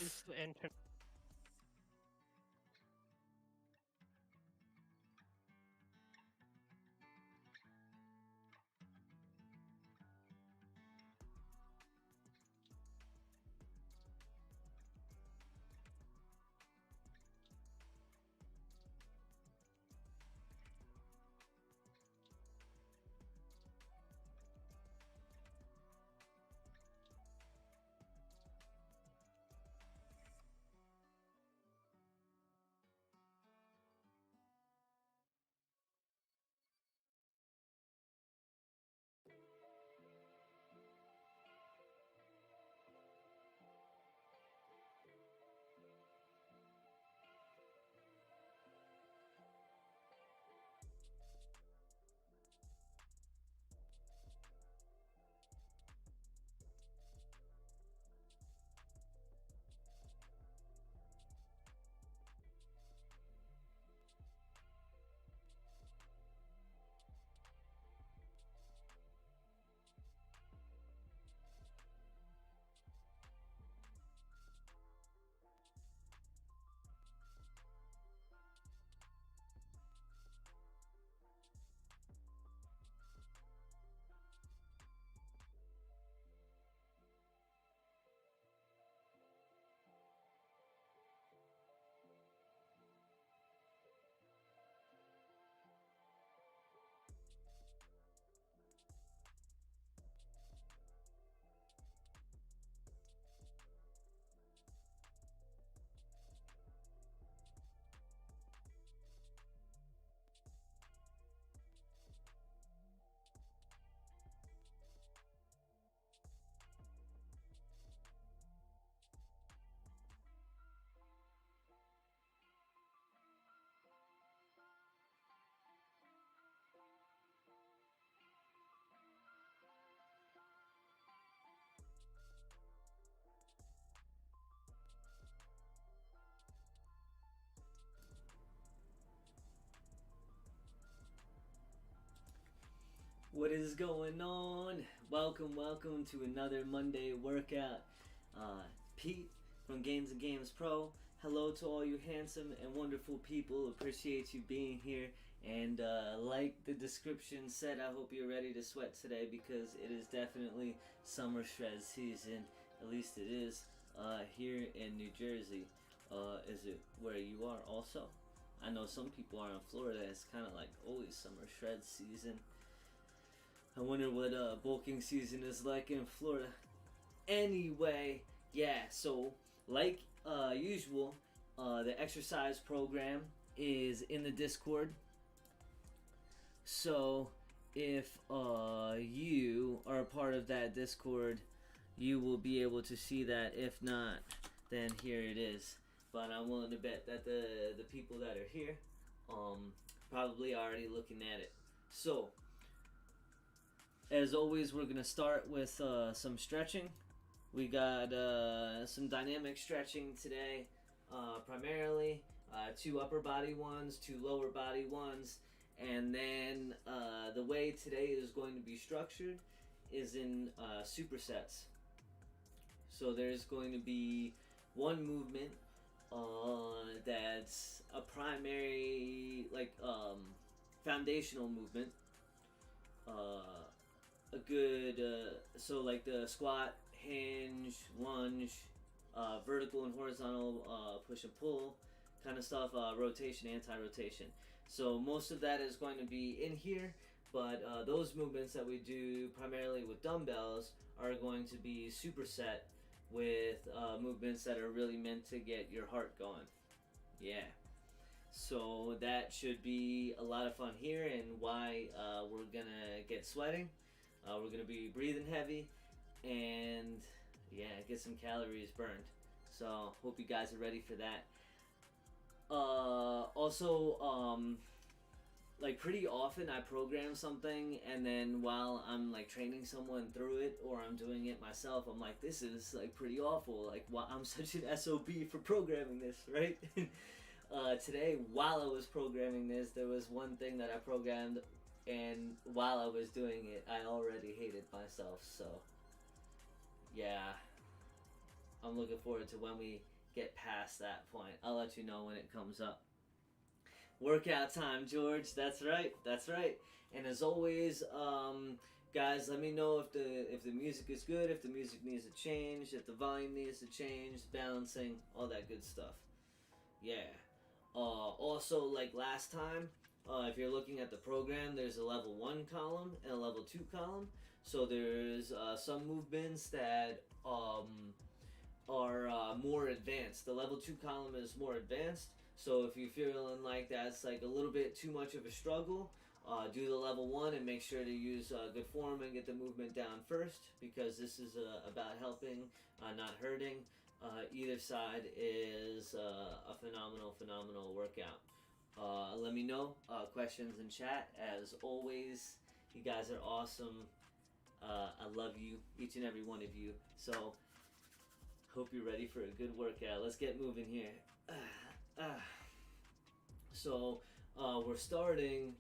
Just the intern. What is going on? Welcome to another Monday workout. Pete from Gains&Games Pro. Hello to all you handsome and wonderful people. Appreciate you being here. And like the description said, I hope you're ready to sweat today because it is definitely summer shred season. At least it is here in New Jersey. Is it where you are also? I know some people are in Florida. It's kind of like always summer shred season. I wonder what bulking season is like in Florida. Anyway, yeah, so like usual, the exercise program is in the Discord. So if you are a part of that Discord, you will be able to see that. If not, then here it is. But I'm willing to bet that the people that are here probably already looking at it. So as always, we're going to start with some stretching. We got some dynamic stretching today, primarily 2 upper body ones, 2 lower body ones, and then the way today is going to be structured is in supersets. So there's going to be one movement that's a primary, foundational movement. A good, so like the squat, hinge, lunge, vertical and horizontal push and pull kind of stuff, rotation, anti-rotation. So most of that is going to be in here, but those movements that we do primarily with dumbbells are going to be superset with movements that are really meant to get your heart going. Yeah. So that should be a lot of fun here, and why we're gonna get sweating. We're gonna be breathing heavy, and yeah, get some calories burned. So hope you guys are ready for that. Also, like pretty often I program something, and then while I'm like training someone through it, or I'm doing it myself, I'm like, this is like pretty awful. Like, I'm such an SOB for programming this, right? Today, while I was programming this, there was one thing that I programmed, and while I was doing it, I already hated myself. So, yeah. I'm looking forward to when we get past that point. I'll let you know when it comes up. Workout time, George. That's right. That's right. And as always, guys, let me know if the music is good, if the music needs to change, if the volume needs to change, balancing, all that good stuff. Yeah. Also, like last time, if you're looking at the program, there's a level 1 column and a level 2 column. So there's some movements that are more advanced. The level 2 column is more advanced. So if you're feeling like that's like a little bit too much of a struggle, do the level 1 and make sure to use good form and get the movement down first, because this is about helping, not hurting. Either side is a phenomenal workout. Let me know, questions in chat. As always, you guys are awesome. I love you, each and every one of you. So, hope you're ready for a good workout. Let's get moving here. So, we're starting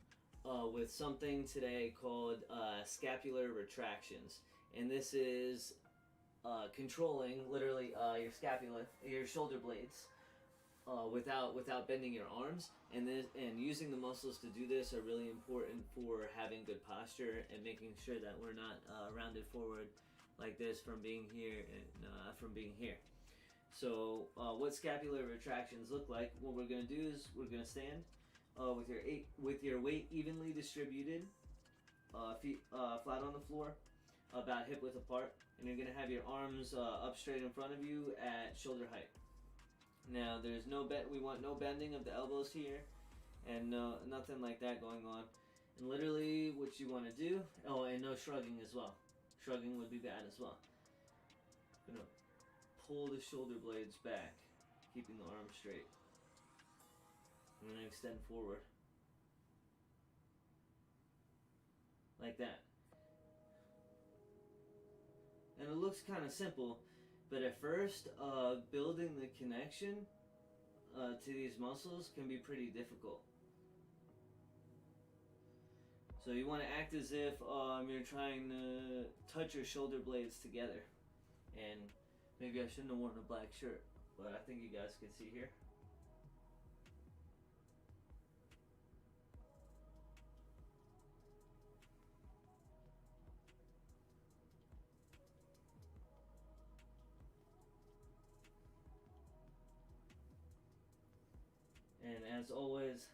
with something today called Scapular Retractions. And this is controlling literally your scapula, your shoulder blades, without bending your arms, and using the muscles to do this are really important for having good posture and making sure that we're not rounded forward like this from being here and from being here. So what scapular retractions look like? What we're going to do is we're going to stand with your weight evenly distributed, feet flat on the floor, about hip width apart, and you're going to have your arms up straight in front of you at shoulder height. Now there's we want no bending of the elbows here, and nothing like that going on. And literally what you want to do, and no shrugging as well. Shrugging would be bad as well. Gonna pull the shoulder blades back, keeping the arms straight. And then extend forward. Like that. And it looks kind of simple, but at first, building the connection to these muscles can be pretty difficult. So you want to act as if you're trying to touch your shoulder blades together. And maybe I shouldn't have worn a black shirt, but I think you guys can see here. And as always,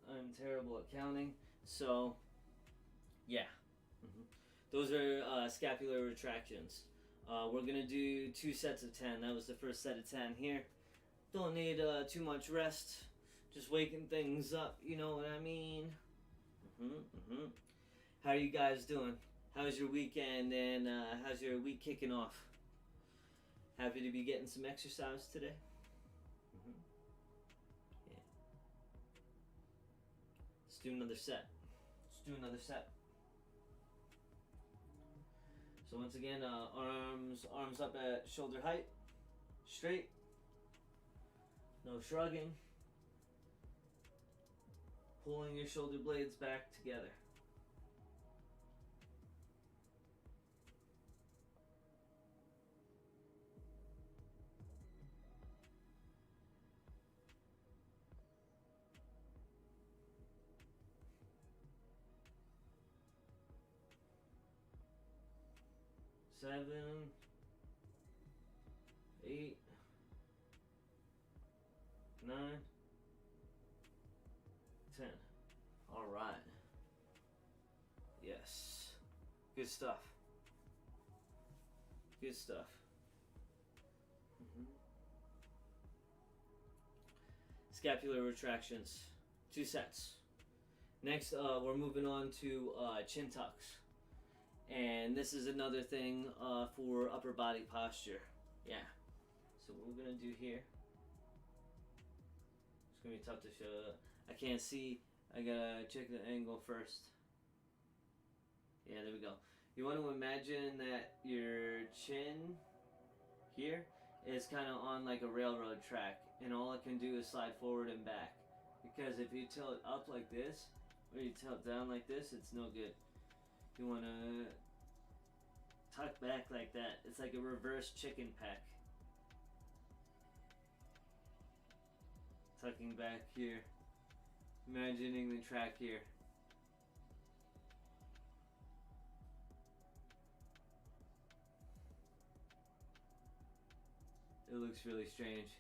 I'm terrible at counting, so yeah. Those are scapular retractions. We're going to do 2 sets of 10. That was the first set of 10 here. Don't need too much rest. Just waking things up, you know what I mean? How are you guys doing? How's your weekend, and how's your week kicking off? Happy to be getting some exercise today? Yeah. Let's do another set. So once again, arms up at shoulder height, straight, no shrugging, pulling your shoulder blades back together. Seven, 8, 9, 10. All right. Yes. Good stuff. Good stuff. Scapular retractions. 2 sets. Next, we're moving on to chin tucks. And this is another thing for upper body posture. Yeah. So what we're going to do here, it's going to be tough to show. I can't see. I got to check the angle first. Yeah, there we go. You want to imagine that your chin here is kind of on like a railroad track, and all it can do is slide forward and back. Because if you tilt up like this, or you tilt down like this, it's no good. You want to tuck back like that. It's like a reverse chicken peck. tucking back here, imagining the track here. It looks really strange.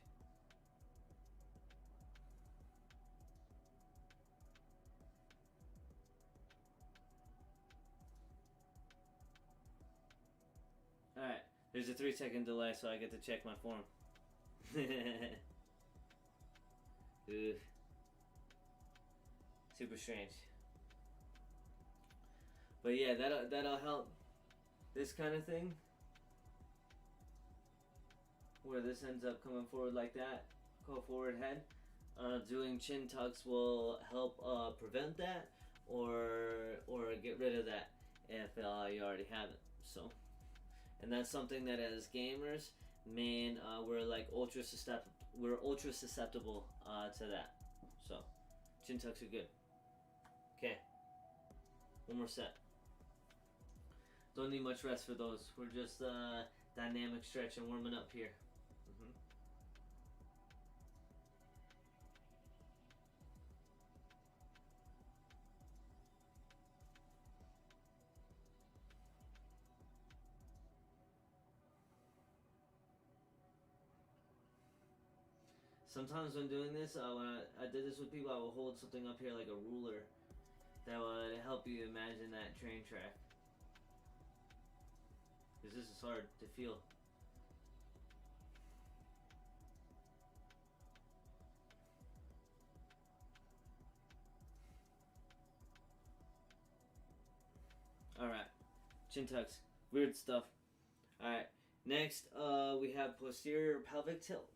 Alright, there's a 3-second delay, so I get to check my form. Ugh. Super strange. But yeah, that'll help. This kind of thing, where this ends up coming forward like that, go forward head. Doing chin tucks will help prevent that, or get rid of that if you already have it. So, and that's something that as gamers, man, we're ultra susceptible to that. So, chin tucks are good. Okay, one more set. Don't need much rest for those. We're just dynamic stretch and warming up here. Sometimes when doing this, when I did this with people, I will hold something up here like a ruler that would help you imagine that train track. Because this is hard to feel. Alright, chin tucks, weird stuff. Alright, next we have posterior pelvic tilt.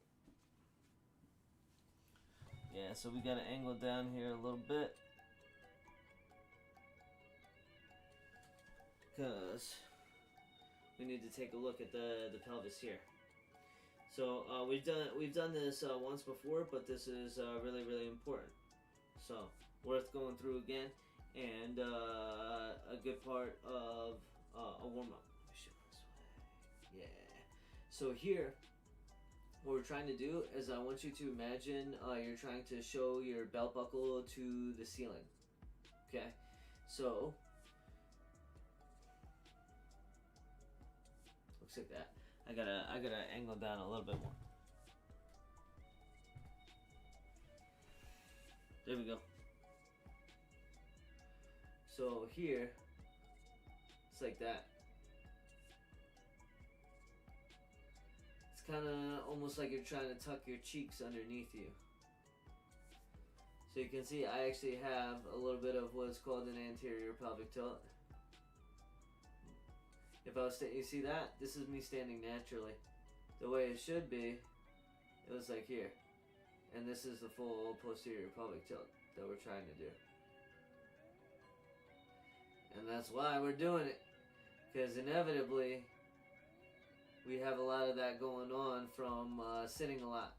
Yeah, so we gotta angle down here a little bit, because we need to take a look at the pelvis here. So we've done this once before, but this is really, really important. So worth going through again, and a good part of a warm up. Yeah. So here, what we're trying to do is I want you to imagine you're trying to show your belt buckle to the ceiling. Okay, so looks like that. I gotta angle down a little bit more. There we go. So here, it's like that. It's kind of almost like you're trying to tuck your cheeks underneath you. So you can see I actually have a little bit of what's called an anterior pelvic tilt. If I was you see that? This is me standing naturally. The way it should be, it was like here. And this is the full posterior pelvic tilt that we're trying to do. And that's why we're doing it. Because inevitably, we have a lot of that going on from sitting a lot.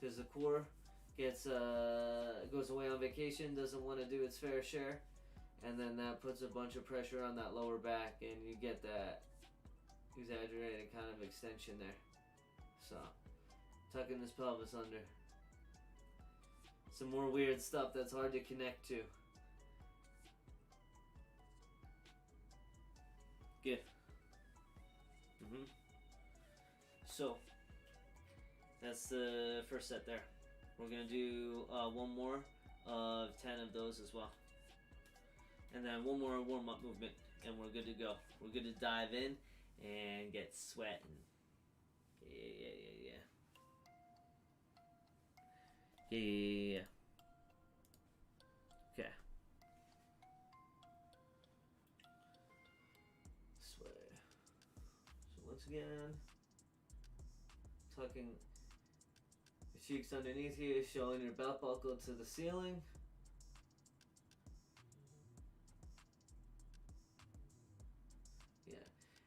Because the core goes away on vacation, doesn't want to do its fair share, and then that puts a bunch of pressure on that lower back, and you get that exaggerated kind of extension there. So, tucking this pelvis under. Some more weird stuff that's hard to connect to. Good. So, that's the first set there. We're going to do one more of 10 of those as well. And then one more warm-up movement, and we're good to go. We're good to dive in and get sweating. Yeah. Okay. Sweat. So once again, tucking your cheeks underneath you, showing your belt buckle to the ceiling. Yeah.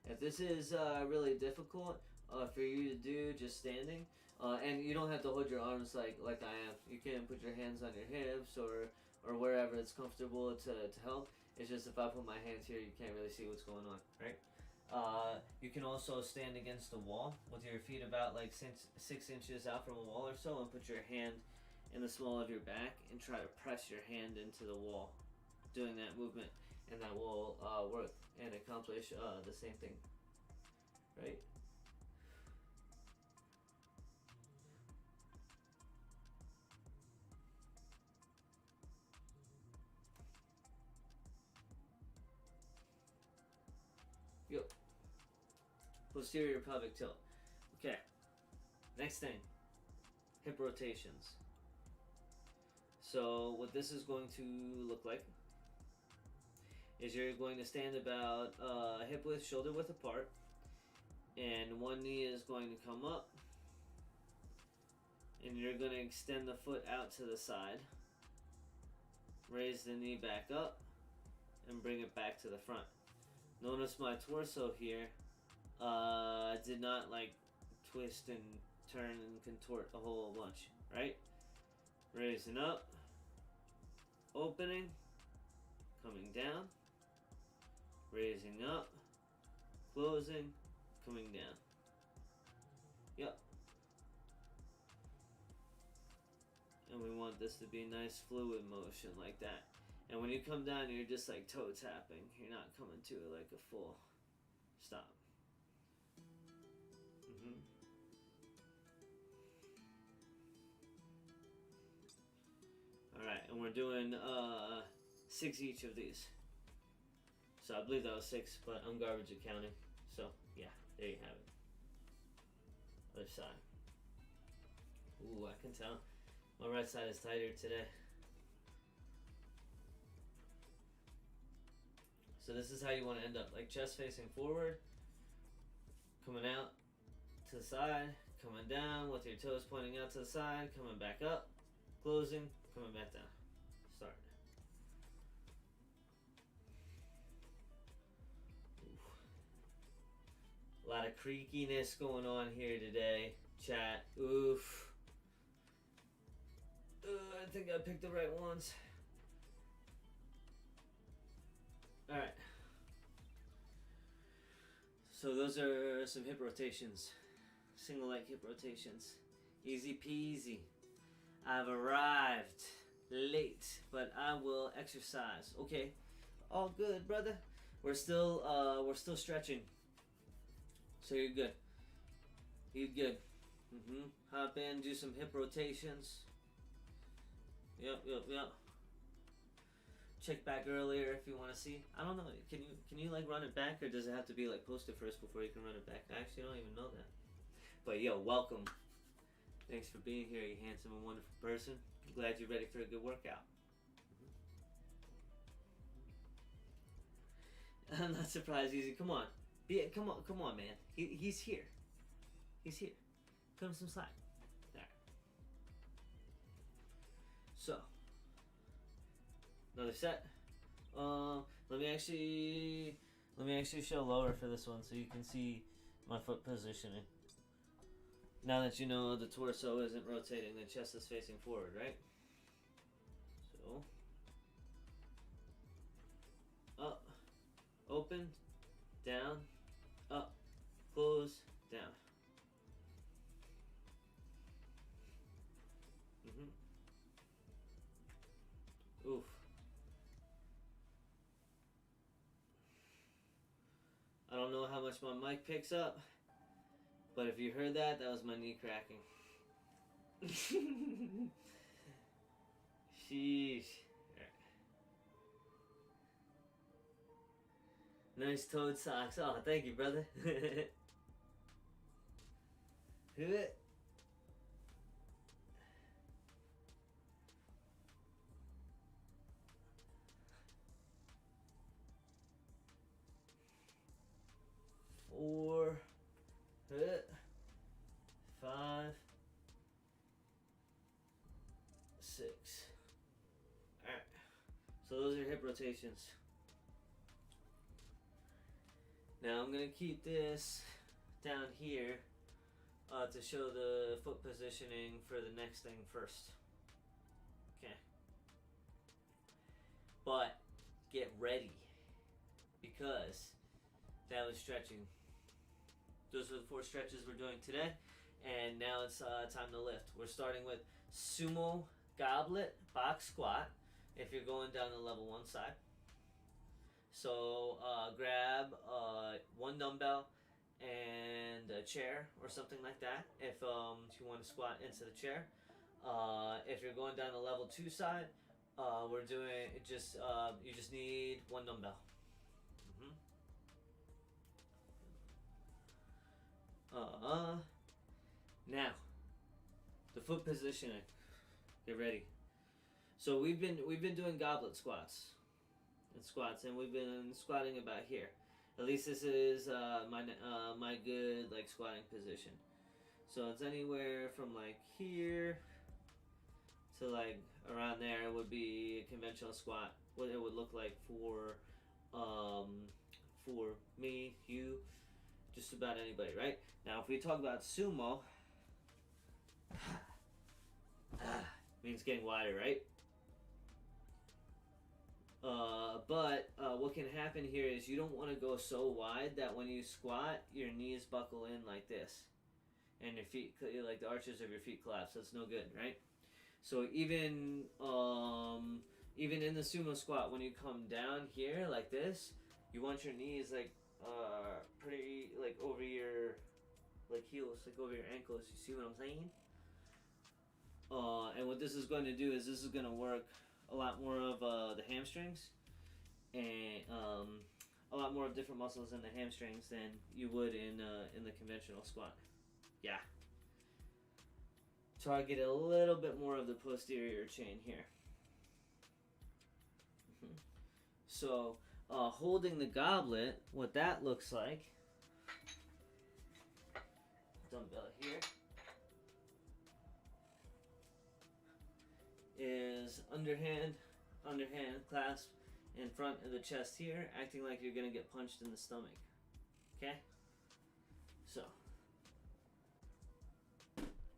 If this is really difficult for you to do just standing, and you don't have to hold your arms like I am. You can put your hands on your hips or wherever it's comfortable to help. It's just if I put my hands here, you can't really see what's going on, right? You can also stand against the wall with your feet about like 6 inches out from a wall or so, and put your hand in the small of your back and try to press your hand into the wall, doing that movement, and that will work and accomplish the same thing, right? Yep. Posterior pelvic tilt. Okay. Next thing, hip rotations. So what this is going to look like is you're going to stand about hip width, shoulder width apart, and one knee is going to come up, and you're going to extend the foot out to the side, raise the knee back up, and bring it back to the front. Notice my torso here did not like twist and turn and contort a whole bunch, right? Raising up, opening, coming down, raising up, closing, coming down. Yep. And we want this to be nice fluid motion like that. And when you come down, you're just like toe tapping. You're not coming to it like a full stop. Alright, and we're doing 6 each of these. So I believe that was 6, but I'm garbage at counting. So yeah, there you have it. Other side. Ooh, I can tell. My right side is tighter today. So this is how you want to end up, like chest facing forward, coming out to the side, coming down with your toes pointing out to the side, coming back up, closing, coming back down. Start. Oof. A lot of creakiness going on here today, chat. Oof. I think I picked the right ones. Alright. So those are some hip rotations. Single leg hip rotations. Easy peasy. I've arrived late, but I will exercise. Okay. All good, brother. We're still stretching. So you're good. You're good. Hop in, do some hip rotations. Yep. Check back earlier if you want to see. I don't know. Can you like run it back, or does it have to be like posted first before you can run it back? I actually don't even know that. But yo, welcome. Thanks for being here, you handsome and wonderful person. I'm glad you're ready for a good workout. I'm not surprised, Easy. Come on, come on, man. He's here. He's here. Cut him some slack. There. So. Another set. Let me actually show lower for this one so you can see my foot positioning. Now that you know the torso isn't rotating, the chest is facing forward, right? So, up, open, down, up, close, down. Oof. I don't know how much my mic picks up, but if you heard that, that was my knee cracking. Sheesh. Nice toed socks. Oh, thank you, brother. Four, 5, 6. Alright. So those are hip rotations. Now I'm going to keep this down here to show the foot positioning for the next thing first. Okay. But get ready, because That was stretching. Those are the 4 stretches we're doing today. And now it's time to lift. We're starting with Sumo Goblet box squat if you're going down the level 1 side. So grab 1 dumbbell and a chair or something like that if you want to squat into the chair. If you're going down the level 2 side, we're doing just you just need 1 dumbbell. Now the foot positioning. Get ready. So we've been doing goblet squats, and we've been squatting about here. At least this is my good like squatting position. So it's anywhere from like here to like around there would be a conventional squat. What it would look like for me, you, just about anybody, right? Now if we talk about sumo, means getting wider, right? But what can happen here is you don't want to go so wide that when you squat, your knees buckle in like this, and your feet, like the arches of your feet collapse. That's no good, right? So even in the sumo squat, when you come down here like this, you want your knees like pretty like over your like heels, like over your ankles. You see what I'm saying? And what this is going to do is this is going to work a lot more of the hamstrings and a lot more of different muscles in the hamstrings than you would in the conventional squat. Yeah. Target a little bit more of the posterior chain here. So holding the goblet, what that looks like, dumbbell here, is underhand clasp in front of the chest here, acting like you're going to get punched in the stomach. Okay? So,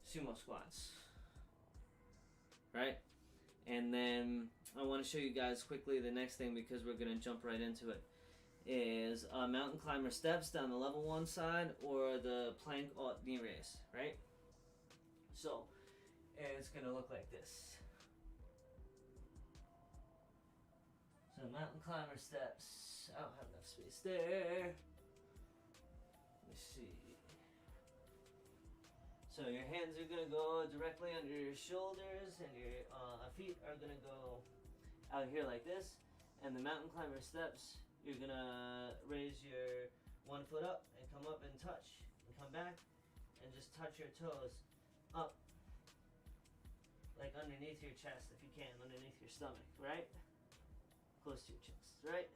sumo squats. Right? And then I want to show you guys quickly the next thing, because we're going to jump right into it, is mountain climber steps down the level 1 side or the plank knee raise, right? So, it's going to look like this. So mountain climber steps. I don't have enough space there. Let me see. So your hands are gonna go directly under your shoulders, and your feet are gonna go out here like this. And the mountain climber steps, you're gonna raise your 1 foot up and come up and touch, and come back and just touch your toes up, like underneath your chest if you can, underneath your stomach, right? Close to your chest, right?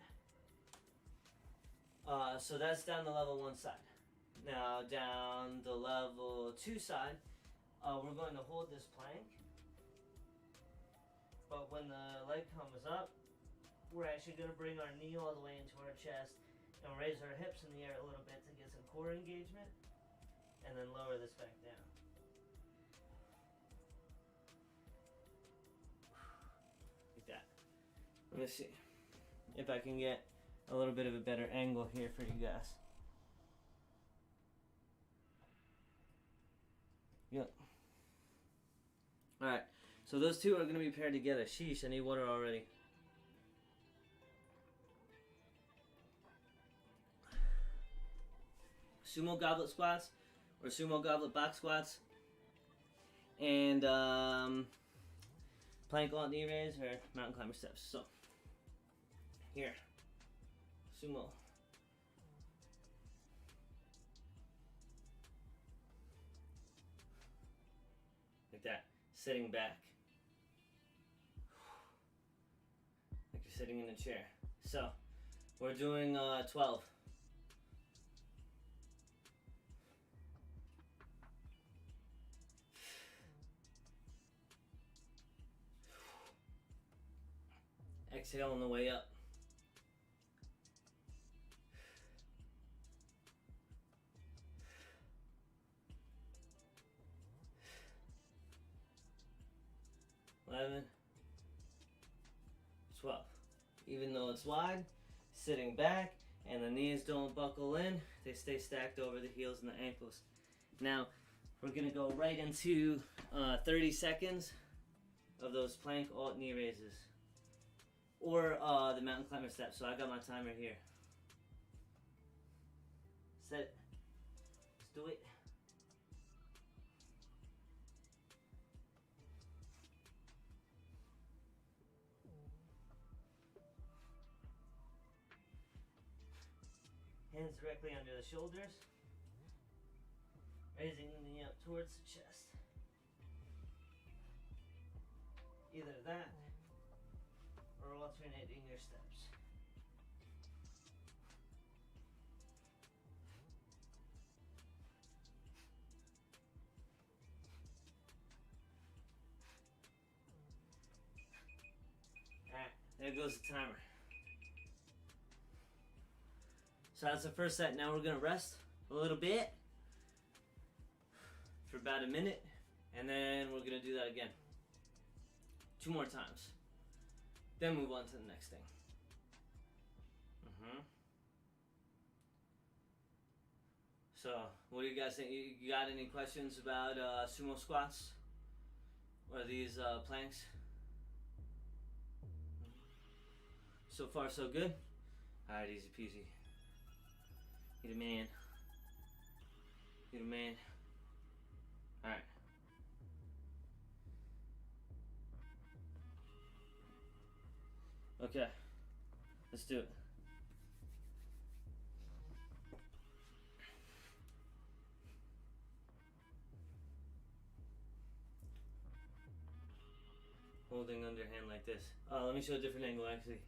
So that's down the level 1 side. Now down the level 2 side, we're going to hold this plank, but when the leg comes up, we're actually going to bring our knee all the way into our chest and raise our hips in the air a little bit to get some core engagement, and then lower this back down. Like that. Let me see if I can get a little bit of a better angle here for you guys. Yep. Alright, so those two are going to be paired together. Sheesh, I need water already. Sumo goblet squats or sumo goblet box squats, and plank alt knee raise or mountain climber steps. So here, sumo. Like that, sitting back. Like you're sitting in a chair. So, we're doing 12. Exhale on the way up. $11, $12. Even though it's wide, sitting back, And the knees don't buckle in, they stay stacked over the heels and the ankles. Now, we're gonna go right into 30 seconds of those plank alt knee raises. Or the mountain climber step. So I got my timer here. Set it. Let's do it. Hands directly under the shoulders. Raising the knee up towards the chest. Either that or alternating your steps. Alright, there goes the timer. So that's the first set. Now we're going to rest a little bit for about a minute, and then we're going to do that again 2 more times. Then move on to the next thing. So, what do you guys think? You got any questions about sumo squats or these planks? So far, so good. All right, easy peasy. You're the man. You're the man. All right. Okay, let's do it. Holding underhand like this. Let me show a different angle actually.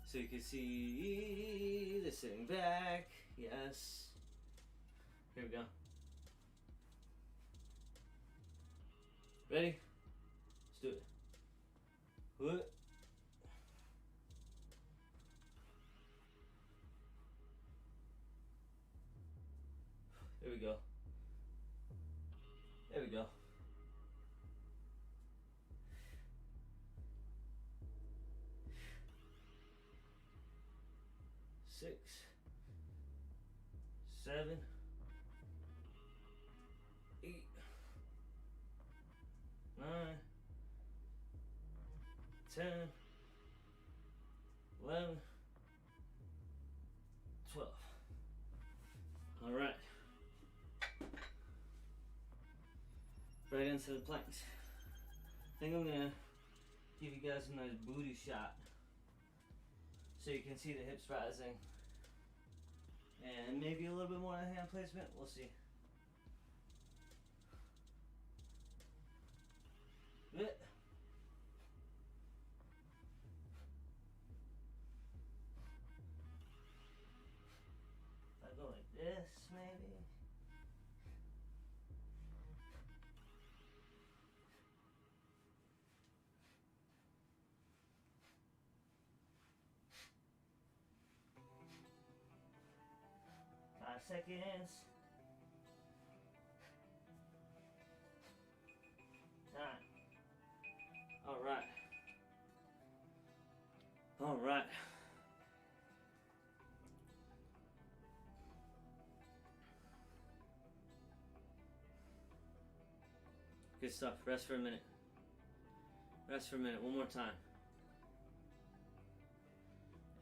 So you can see the sitting back. Yes. Here we go. Ready? Let's do it. What? There we go. There we go. Six, 7, 8, 9, 10, 11, 12. All right. Right into the planks. I think I'm gonna give you guys a nice booty shot so you can see the hips rising. And maybe a little bit more hand placement, we'll see. Good. If I go like this, maybe. Seconds. 9. All right. All right. Good stuff. Rest for a minute. Rest for a minute. One more time.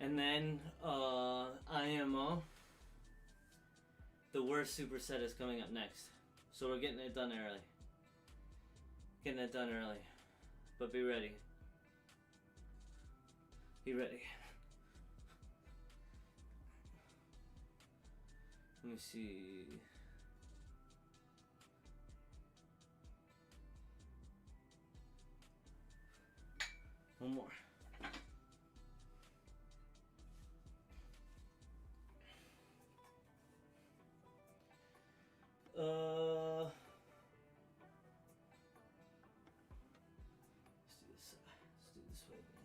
And then IMO. The worst superset is coming up next. So we're getting it done early. Getting it done early. But be ready. Be ready. Let me see. One more. Let's do this way again.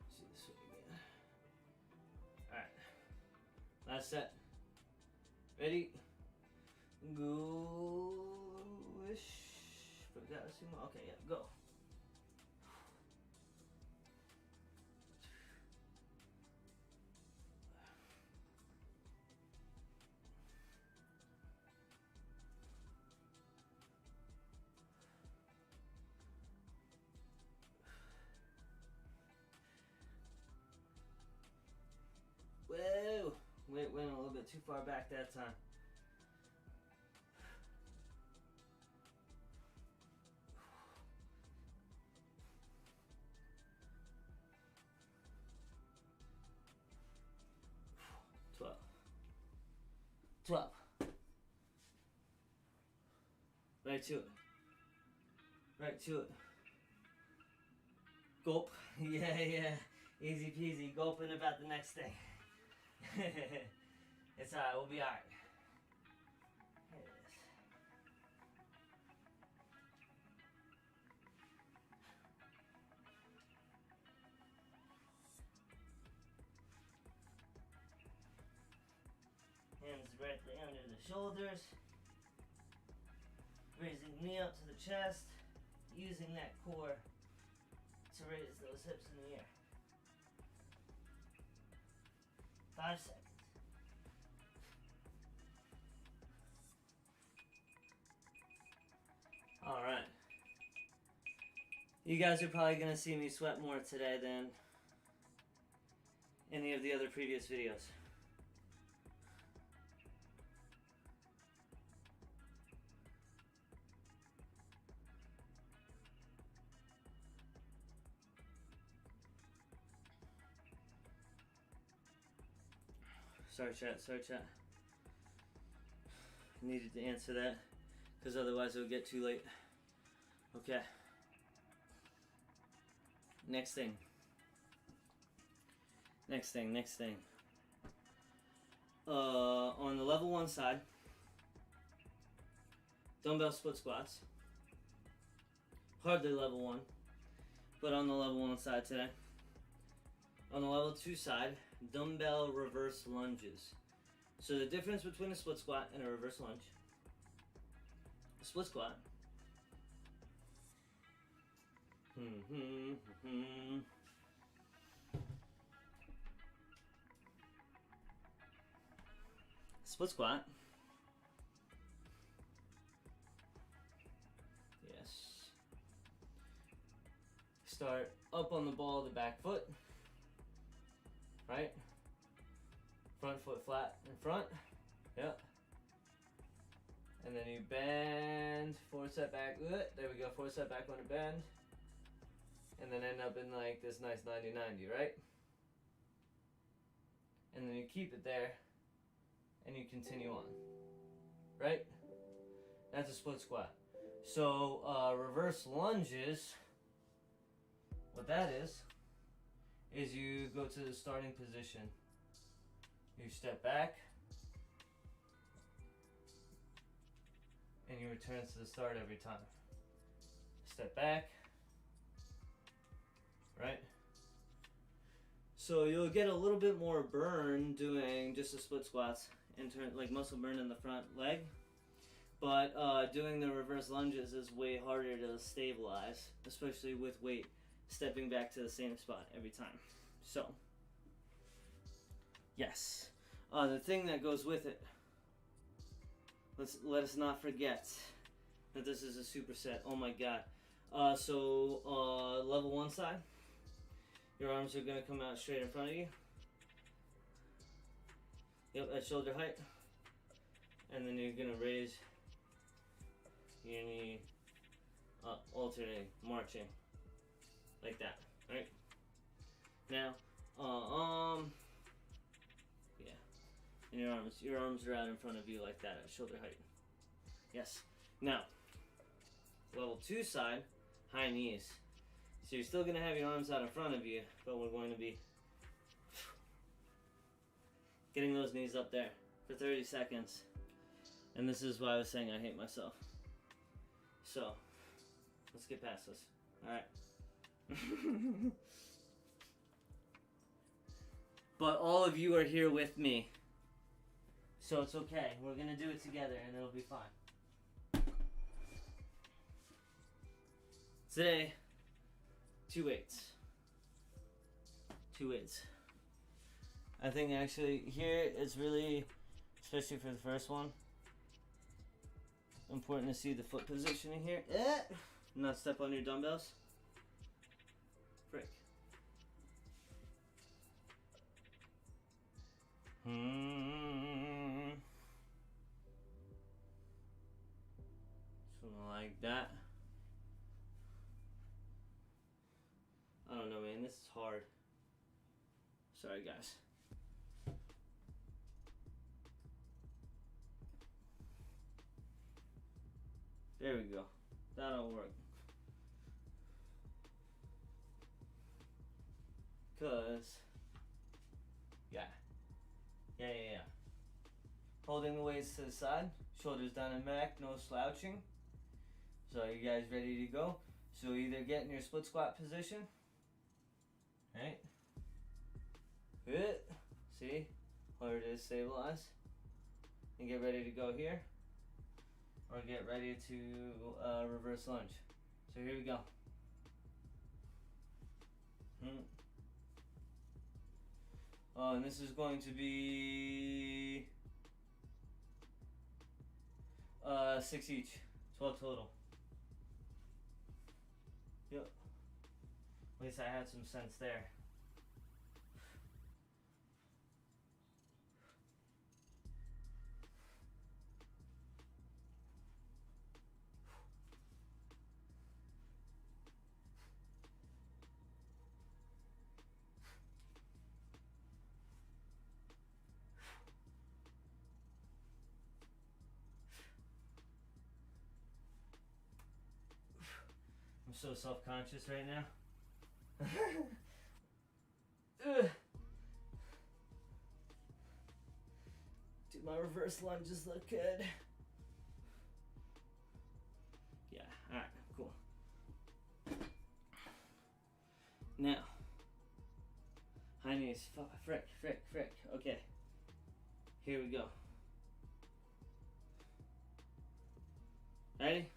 Let's do this way again. Alright. Last set. Ready? Go-ish. Forgot Sumo. Okay, yeah, go. went too far back that time. Twelve. Right to it. Right to it. Gulp. Yeah. Easy peasy. Gulping about the next thing. It's alright. We'll be alright. Here it is. Hands directly under the shoulders. Raising knee up to the chest. Using that core to raise those hips in the air. 5 seconds. Alright. You guys are probably going to see me sweat more today than any of the other previous videos. Sorry chat. Needed to answer that, because otherwise it would get too late. Okay. Next thing. On the level 1 side, dumbbell split squats. Hardly level 1, but on the level 1 side today. On the level 2 side, dumbbell reverse lunges. So the difference between a split squat and a reverse lunge. A split squat. Split squat. Yes. Start up on the ball of the back foot. Right? Front foot flat in front. Yep. And then you bend, forward step back. There we go, forward step back on a bend. And then end up in like this nice 90-90, right? And then you keep it there and you continue on. Right? That's a split squat. So reverse lunges, what that is you go to the starting position. You step back, and you return to the start every time. Step back, right? So you'll get a little bit more burn doing just the split squats, and turn like muscle burn in the front leg. But doing the reverse lunges is way harder to stabilize, especially with weight stepping back to the same spot every time. So, yes. The thing that goes with it, let us not forget that this is a superset. Oh my god. So level 1 side, your arms are going to come out straight in front of you. Yep, at shoulder height. And then you're going to raise your knee up, alternating, marching. Like that, right? Now, yeah. And your arms are out in front of you like that at shoulder height. Yes. Now, level 2 side, high knees. So you're still going to have your arms out in front of you, but we're going to be getting those knees up there for 30 seconds. And this is why I was saying I hate myself. So, let's get past this. Alright. But all of you are here with me, so it's okay. We're gonna do it together and it'll be fine. Today, 2 weights. I think actually here it's really, especially for the first one, important to see the foot positioning here. Not step on your dumbbells. Frick. Sorry, guys. There we go. That'll work. Cause, yeah. Holding the weights to the side, shoulders down and back, no slouching. So are you guys ready to go? So either get in your split squat position, right? Good. See, hold it, stabilize, and get ready to go here, or get ready to reverse lunge. So here we go. Oh, and this is going to be 6 each, 12 total. Yep. At least I had some sense there. I'm so self-conscious right now. Dude, my reverse lunges look good. Yeah, alright, cool. Now, high knees, frick. Okay, here we go. Ready?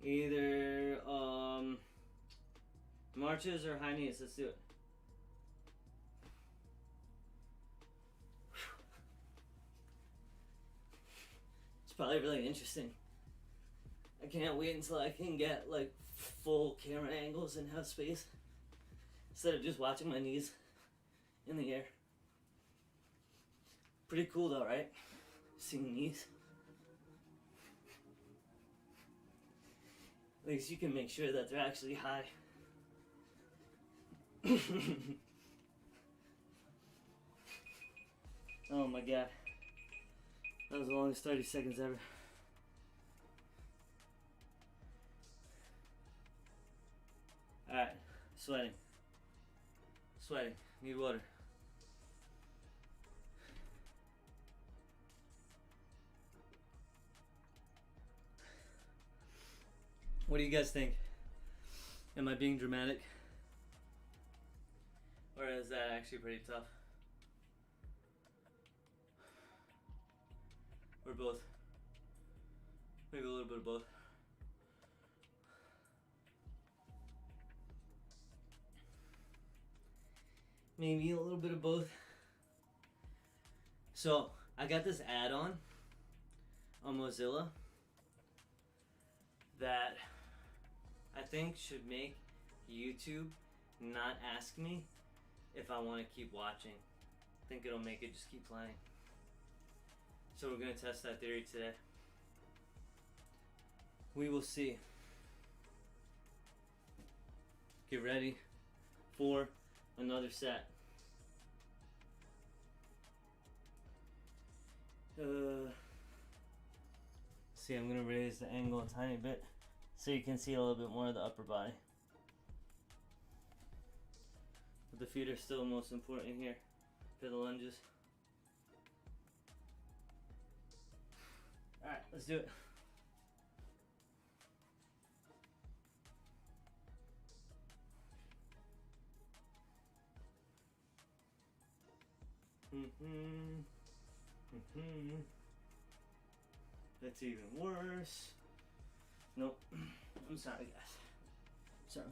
Either marches or high knees. Let's do it. It's probably really interesting. I can't wait until I can get like full camera angles and have space instead of just watching my knees in the air. Pretty cool though, right? Seeing knees. At least you can make sure that they're actually high. Oh my god. That was the longest 30 seconds ever. Alright, sweating. Need water. What do you guys think? Am I being dramatic? Or is that actually pretty tough? Or both? Maybe a little bit of both. Maybe a little bit of both. So, I got this add-on on Mozilla that I think should make YouTube not ask me if I want to keep watching. I think it'll make it just keep playing. So we're going to test that theory today. We will see. Get ready for another set. See, I'm going to raise the angle a tiny bit so you can see a little bit more of the upper body. But the feet are still most important here for the lunges. Alright, let's do it. That's even worse. Nope. I'm sorry, guys. Sorry.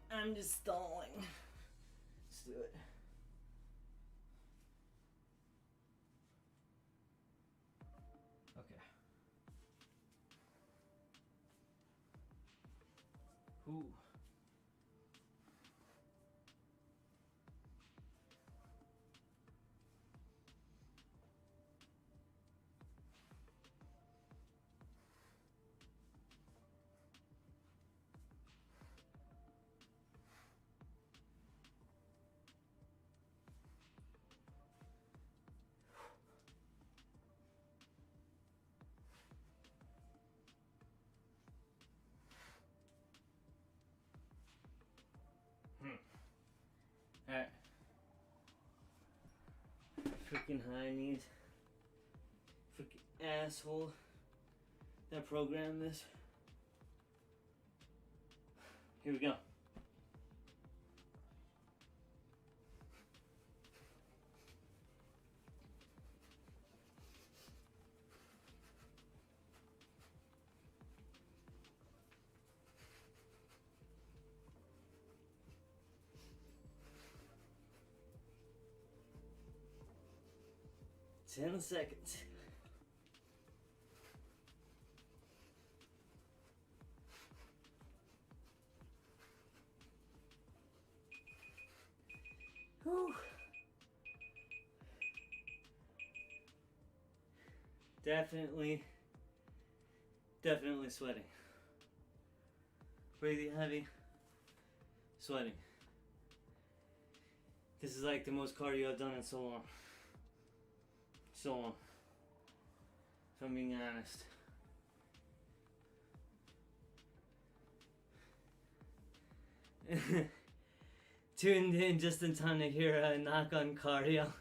I'm just stalling. Let's do it. Okay. Ooh. Freaking high knees. Freaking asshole that programmed this. Here we go. Ten seconds. Whew. Definitely sweating. Breathing heavy, sweating. This is like the most cardio I've done in so long. So long. If I'm being honest. Tuned in just in time to hear a knock on cardio.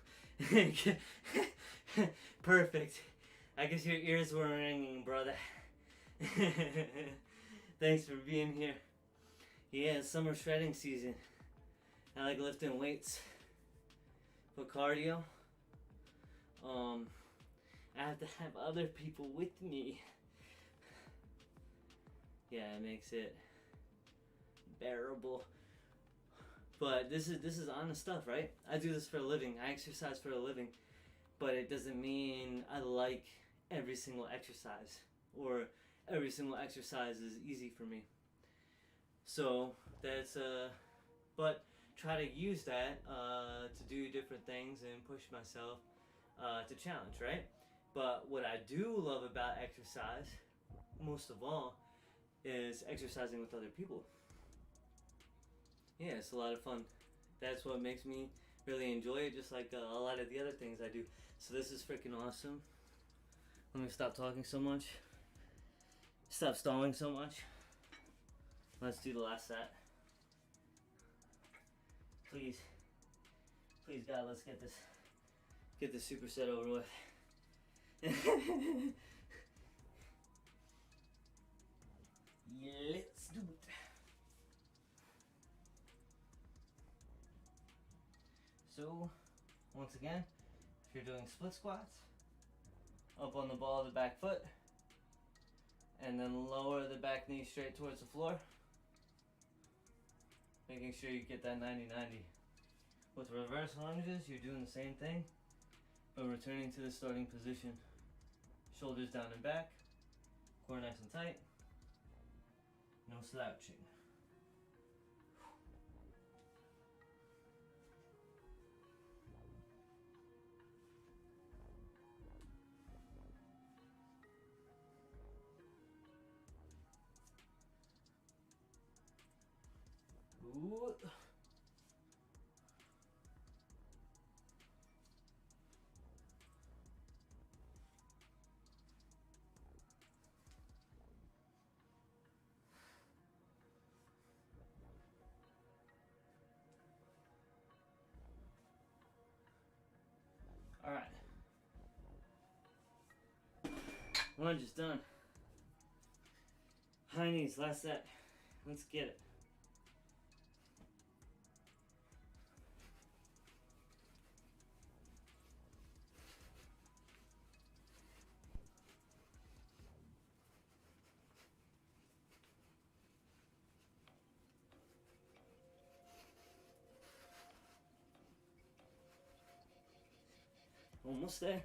Perfect. I guess your ears were ringing, brother. Thanks for being here. Yeah, it's summer shredding season. I like lifting weights for cardio. I have to have other people with me. Yeah, it makes it bearable. But this is honest stuff, right? I do this for a living. I exercise for a living. But it doesn't mean I like every single exercise. Or every single exercise is easy for me. So that's but try to use that to do different things and push myself to challenge, right? But what I do love about exercise, most of all, is exercising with other people. Yeah, it's a lot of fun. That's what makes me really enjoy it, just like a lot of the other things I do. So this is freaking awesome. Let me stop talking so much. Stop stalling so much. Let's do the last set. Please, God, let's get this superset over with. Yeah, let's do it. So, once again, if you're doing split squats, up on the ball of the back foot, and then lower the back knee straight towards the floor, making sure you get that 90-90. With reverse lunges, you're doing the same thing, but returning to the starting position. Shoulders down and back, core nice and tight, no slouching. Ooh. All right. Lunge is done. High knees, last set. Let's get it. Almost there.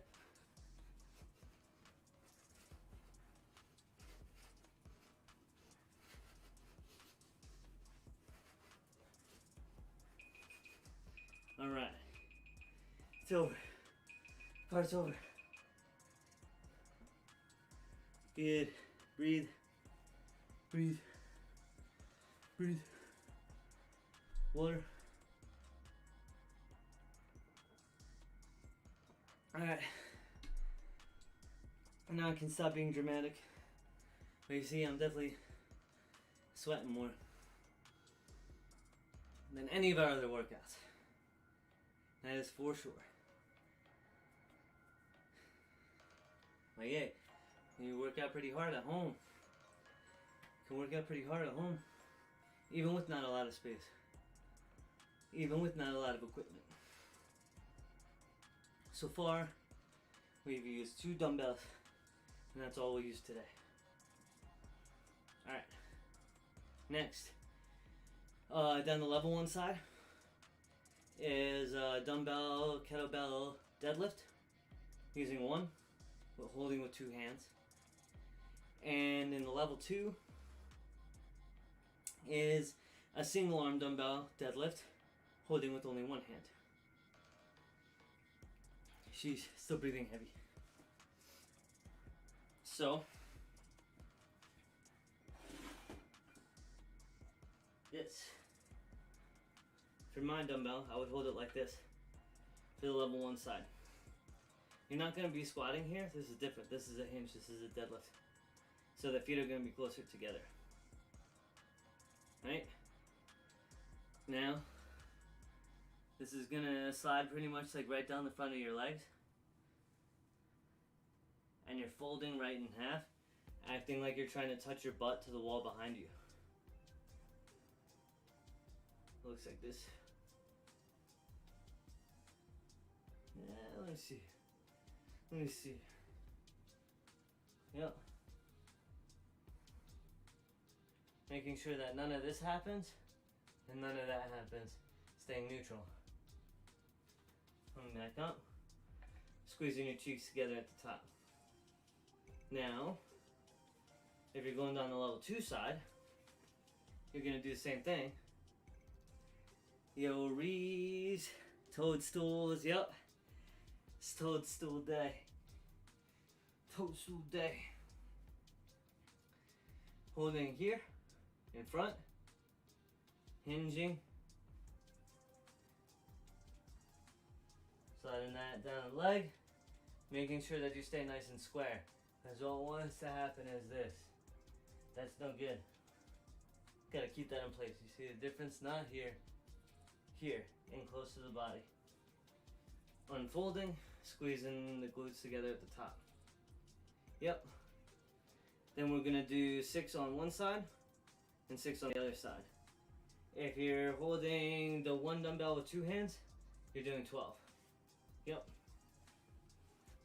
All right. It's over. Part's over. Good. Breathe. Breathe. Breathe. Water. Alright. Now I can stop being dramatic. But you see, I'm definitely sweating more than any of our other workouts. That is for sure. Like, hey, you work out pretty hard at home. You can work out pretty hard at home, even with not a lot of space, even with not a lot of equipment. So far, we've used 2 dumbbells, and that's all we'll use today. Alright, next, down the level 1 side is dumbbell, kettlebell deadlift, using 1, but holding with 2 hands. And in the level 2 is a single arm dumbbell deadlift, holding with only 1 hand. She's still breathing heavy. So, this, for my dumbbell, I would hold it like this for the level 1 side. You're not going to be squatting here. This is different. This is a hinge. This is a deadlift. So the feet are going to be closer together. Right? Now, this is going to slide pretty much like right down the front of your legs. And you're folding right in half, acting like you're trying to touch your butt to the wall behind you. Looks like this. Yeah, let me see. Let me see. Yep. Making sure that none of this happens and none of that happens. Staying neutral. Coming back up. Squeezing your cheeks together at the top. Now, if you're going down the level 2 side, you're going to do the same thing. Yo, Reese, toadstools, yep. It's toadstool day. Toadstool day. Holding here, in front, hinging. Sliding that down the leg, making sure that you stay nice and square. Because what wants to happen is this. That's no good. Gotta keep that in place. You see the difference? Not here. Here, in close to the body. Unfolding, squeezing the glutes together at the top. Yep. Then we're gonna do 6 on one side and 6 on the other side. If you're holding the 1 dumbbell with 2 hands, you're doing 12. Yep.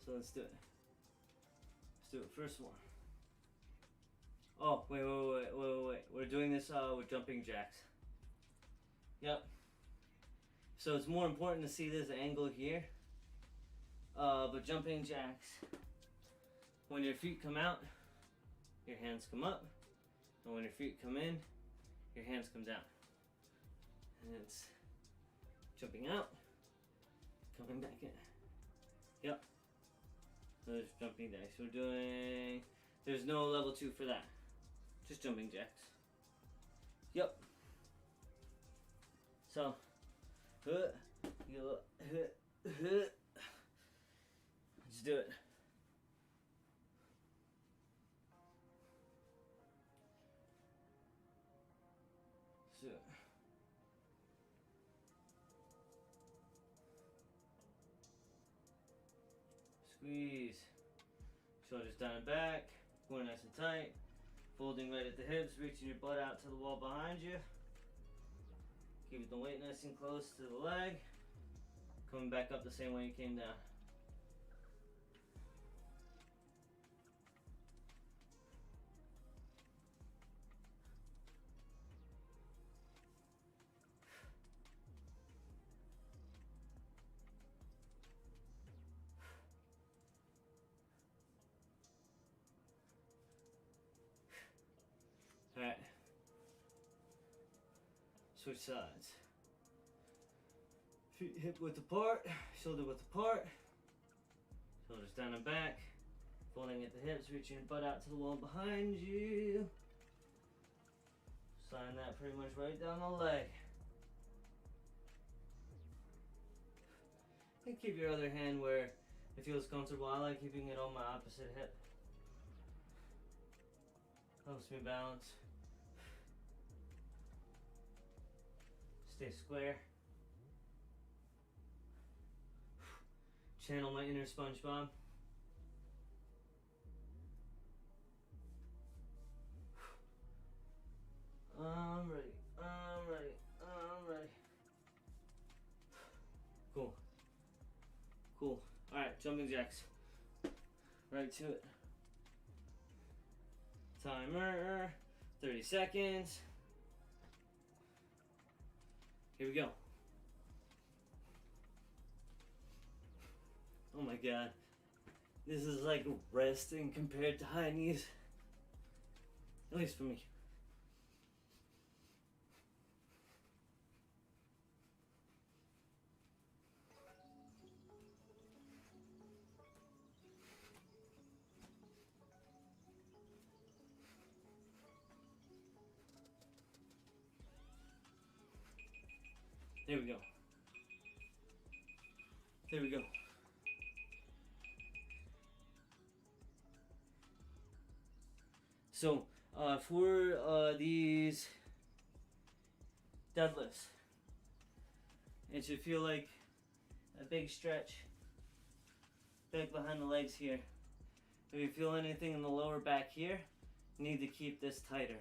So let's do it. Let's do it. First one. Oh, wait. We're doing this with jumping jacks. Yep. So it's more important to see this angle here. But jumping jacks, when your feet come out, your hands come up. And when your feet come in, your hands come down. And it's jumping out, coming back in. Yep. There's jumping jacks. We're doing, there's no level 2 for that. Just jumping jacks. Yep. So, let's do it. So, squeeze. Shoulders down and back. Going nice and tight. Folding right at the hips. Reaching your butt out to the wall behind you. Keep the weight nice and close to the leg. Coming back up the same way you came down. Alright. Switch sides. Feet hip width apart, shoulder width apart. Shoulders down and back. Folding at the hips, reaching your butt out to the wall behind you. Sliding that pretty much right down the leg. And keep your other hand where it feels comfortable. I like keeping it on my opposite hip. Helps me balance. Stay square. Channel my inner SpongeBob. I'm ready. I'm ready. I'm ready. Cool. Cool. Alright, jumping jacks. Right to it. Timer. 30 seconds. Here we go. Oh my god. This is like resting compared to high knees. At least for me. There we go. There we go. So, for these deadlifts, it should feel like a big stretch back behind the legs here. If you feel anything in the lower back here, you need to keep this tighter.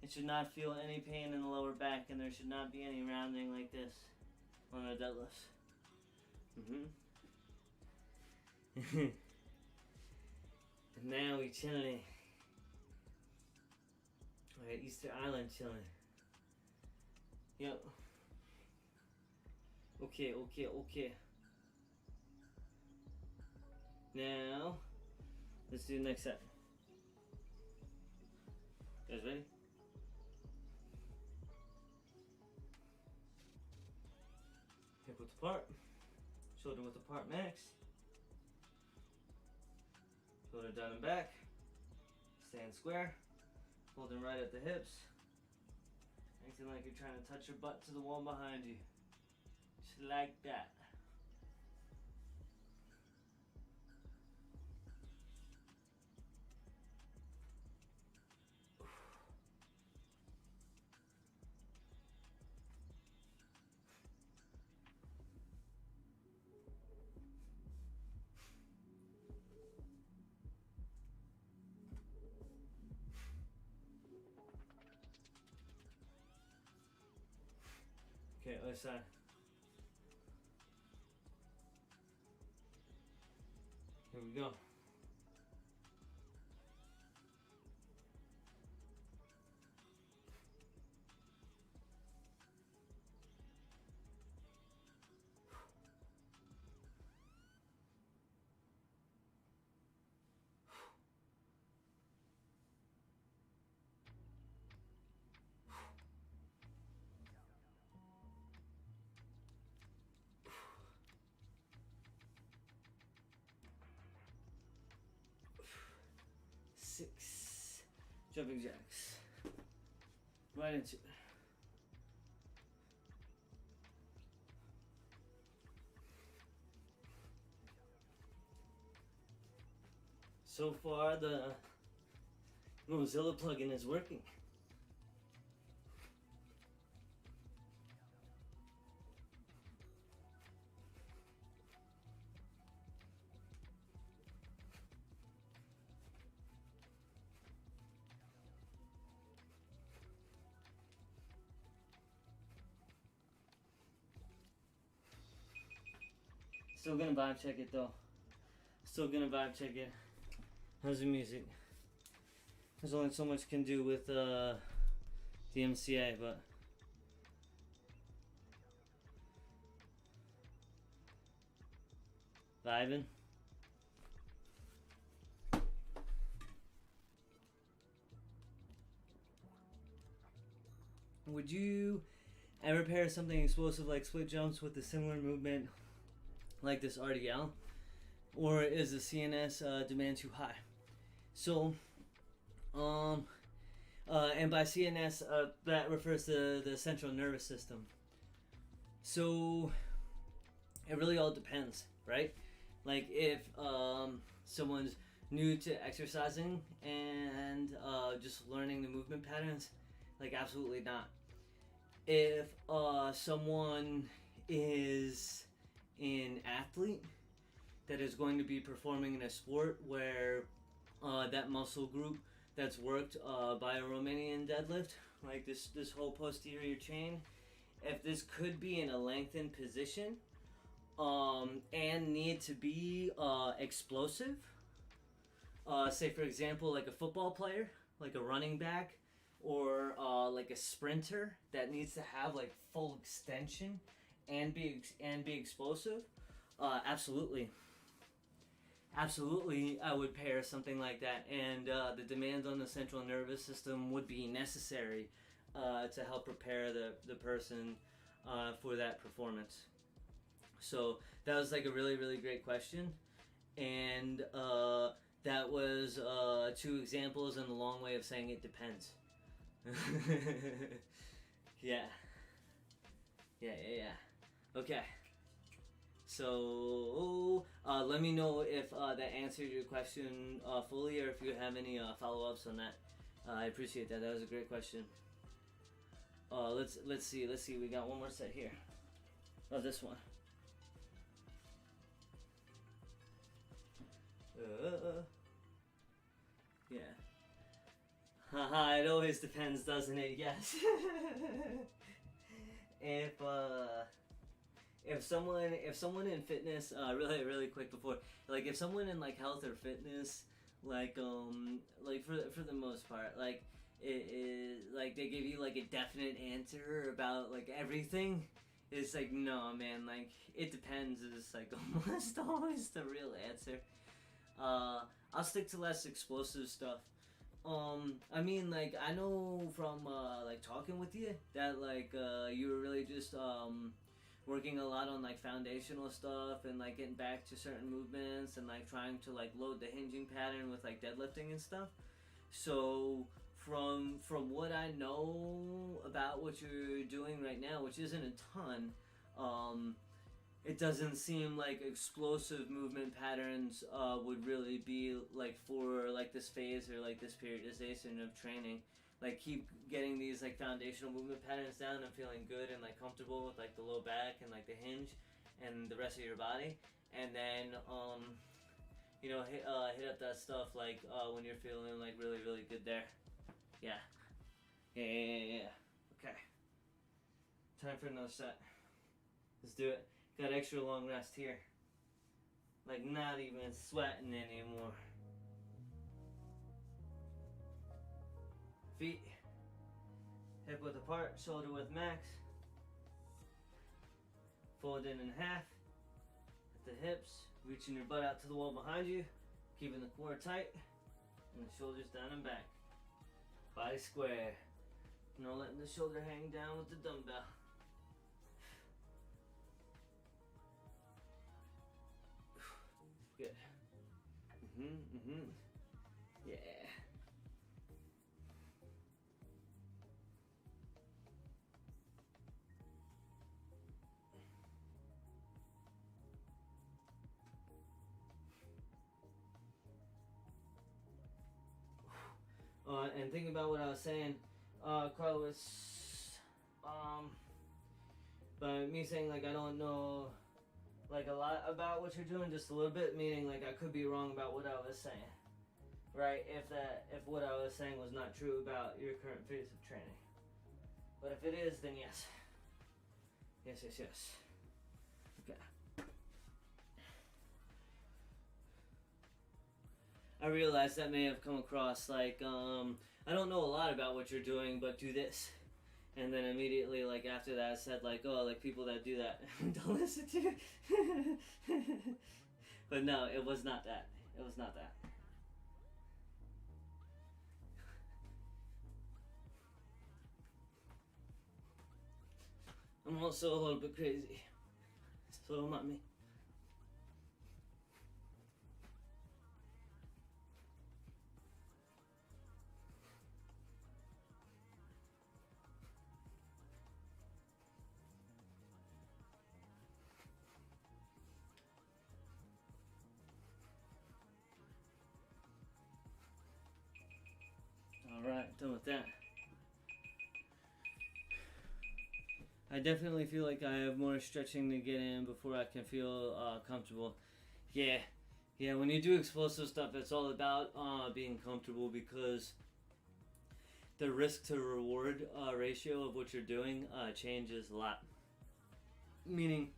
It should not feel any pain in the lower back, and there should not be any rounding like this on the deadlifts. And now we chilling. Alright, Easter Island chilling. Yep. Okay. Now, let's do the next set. You guys ready? Hip width apart. Shoulder width apart max. Shoulder down and back. Stand square. Holding right at the hips. Acting like you're trying to touch your butt to the wall behind you. Just like that. Okay, other side. Here we go. Six jumping jacks. Right into it. So far, the Mozilla plugin is working. Still gonna vibe check it though. Still gonna vibe check it. How's the music? There's only so much can do with the MCA, but vibing. Would you ever pair something explosive like split jumps with a similar movement like this RDL, or is the CNS demand too high? So, and by CNS, that refers to the central nervous system. So, it really all depends, right? Like if someone's new to exercising and just learning the movement patterns, like absolutely not. If someone is an athlete that is going to be performing in a sport where that muscle group that's worked by a Romanian deadlift like this whole posterior chain, if this could be in a lengthened position, and need to be explosive, say for example like a football player, like a running back, or like a sprinter that needs to have like full extension and be explosive, absolutely. Absolutely, I would pair something like that, and the demands on the central nervous system would be necessary to help prepare the person for that performance. So that was like a really, really great question, and that was 2 examples and a long way of saying it depends. Yeah. Okay. So, let me know if that answered your question fully, or if you have any follow-ups on that. I appreciate that. That was a great question. Let's see. We got one more set here. Oh, this one. Yeah. Haha, it always depends, doesn't it? Yes. If someone in fitness, really quick before, like if someone in like health or fitness, like for the most part, like like they give you like a definite answer about like everything, it's like, no man, like it depends is like almost always the real answer. I'll stick to less explosive stuff. I mean, like, I know from, like, talking with you that, like, you were really just, working a lot on, like, foundational stuff and, like, getting back to certain movements and, like, trying to, like, load the hinging pattern with, like, deadlifting and stuff. So, from what I know about what you're doing right now, which isn't a ton, it doesn't seem like explosive movement patterns would really be like for like this phase or like this periodization of training. Like keep getting these like foundational movement patterns down and feeling good and like comfortable with like the low back and like the hinge and the rest of your body, and then hit up that stuff like when you're feeling like really, really good there. Yeah. Okay. Time for another set. Let's do it. Got extra long rest here. Like not even sweating anymore. Feet hip width apart, shoulder width max. Fold in half at the hips, reaching your butt out to the wall behind you, keeping the core tight, and the shoulders down and back. Body square. No letting the shoulder hang down with the dumbbell. Good. Yeah. And thinking about what I was saying, Carlos, by me saying like I don't know like a lot about what you're doing, just a little bit, meaning like I could be wrong about what I was saying, right? If what I was saying was not true about your current phase of training, but if it is, then yes. Okay. I realize that may have come across like I don't know a lot about what you're doing, but do this. And then immediately, like, after that, I said, like, oh, like, people that do that don't listen to you. But no, it was not that. It was not that. I'm also a little bit crazy. So don't mind me. Alright, done with that. I definitely feel like I have more stretching to get in before I can feel comfortable. Yeah, when you do explosive stuff, it's all about being comfortable, because the risk to reward ratio of what you're doing changes a lot. Meaning,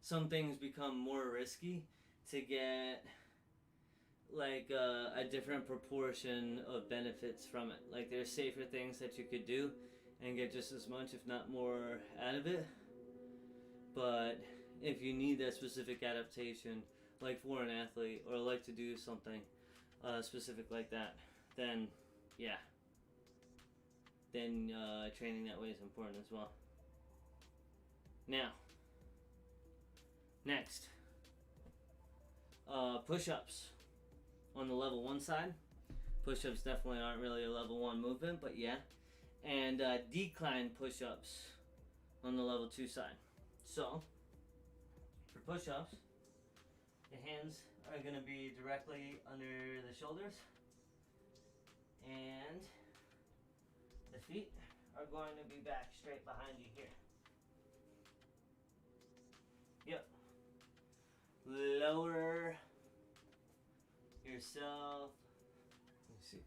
some things become more risky to get like a different proportion of benefits from it. Like there's safer things that you could do and get just as much, if not more, out of it. But if you need that specific adaptation, like for an athlete, or like to do something specific like that, then yeah, then training that way is important as well. Now, next, push-ups. On the level 1 side, push-ups definitely aren't really a level 1 movement, but yeah. And decline push-ups on the level 2 side. So, for push-ups, the hands are going to be directly under the shoulders, and the feet are going to be back straight behind you here. Yep. Lower yourself. Let me see.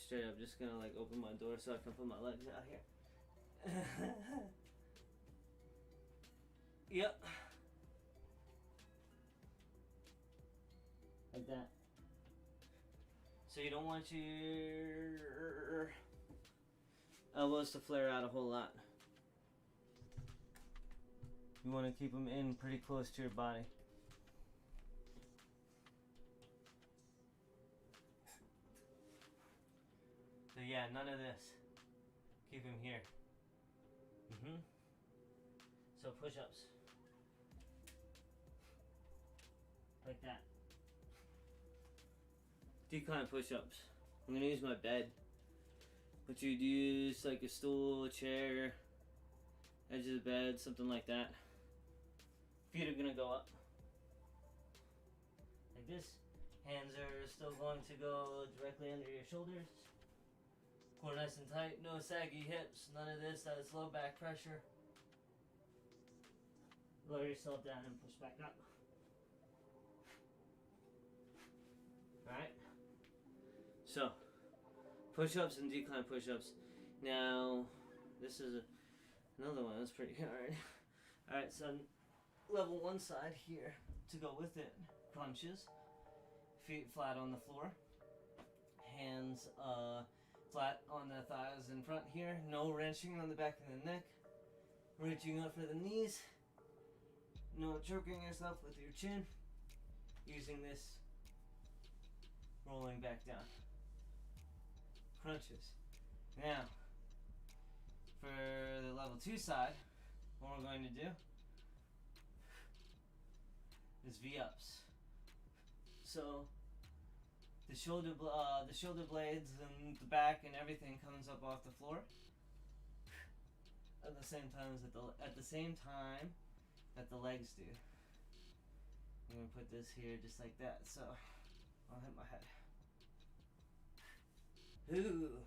Straight up, just gonna like open my door so I can put my legs out here. Yep. Like that. So you don't want your elbows to flare out a whole lot. You want to keep them in pretty close to your body. So yeah, none of this. Keep him here. So push-ups. Like that. Decline push-ups. I'm gonna use my bed. But you'd use like a stool, a chair, edge of the bed, something like that. Feet are gonna go up. Like this. Hands are still going to go directly under your shoulders. Core nice and tight, no saggy hips, none of this, that is low back pressure. Lower yourself down and push back up. Alright? So, push-ups and decline push-ups. Now, this is another one that's pretty hard. Alright, so level 1 side here to go with it. Crunches. Feet flat on the floor. Hands flat on the thighs in front here. No wrenching on the back of the neck. Reaching up for the knees. No choking yourself with your chin. Using this. Rolling back down. Crunches. Now, for the level 2 side, what we're going to do is V-ups. So, the shoulder blades and the back and everything comes up off the floor at the same time that the legs do. I'm gonna put this here just like that, so I'll hit my head. Ooh.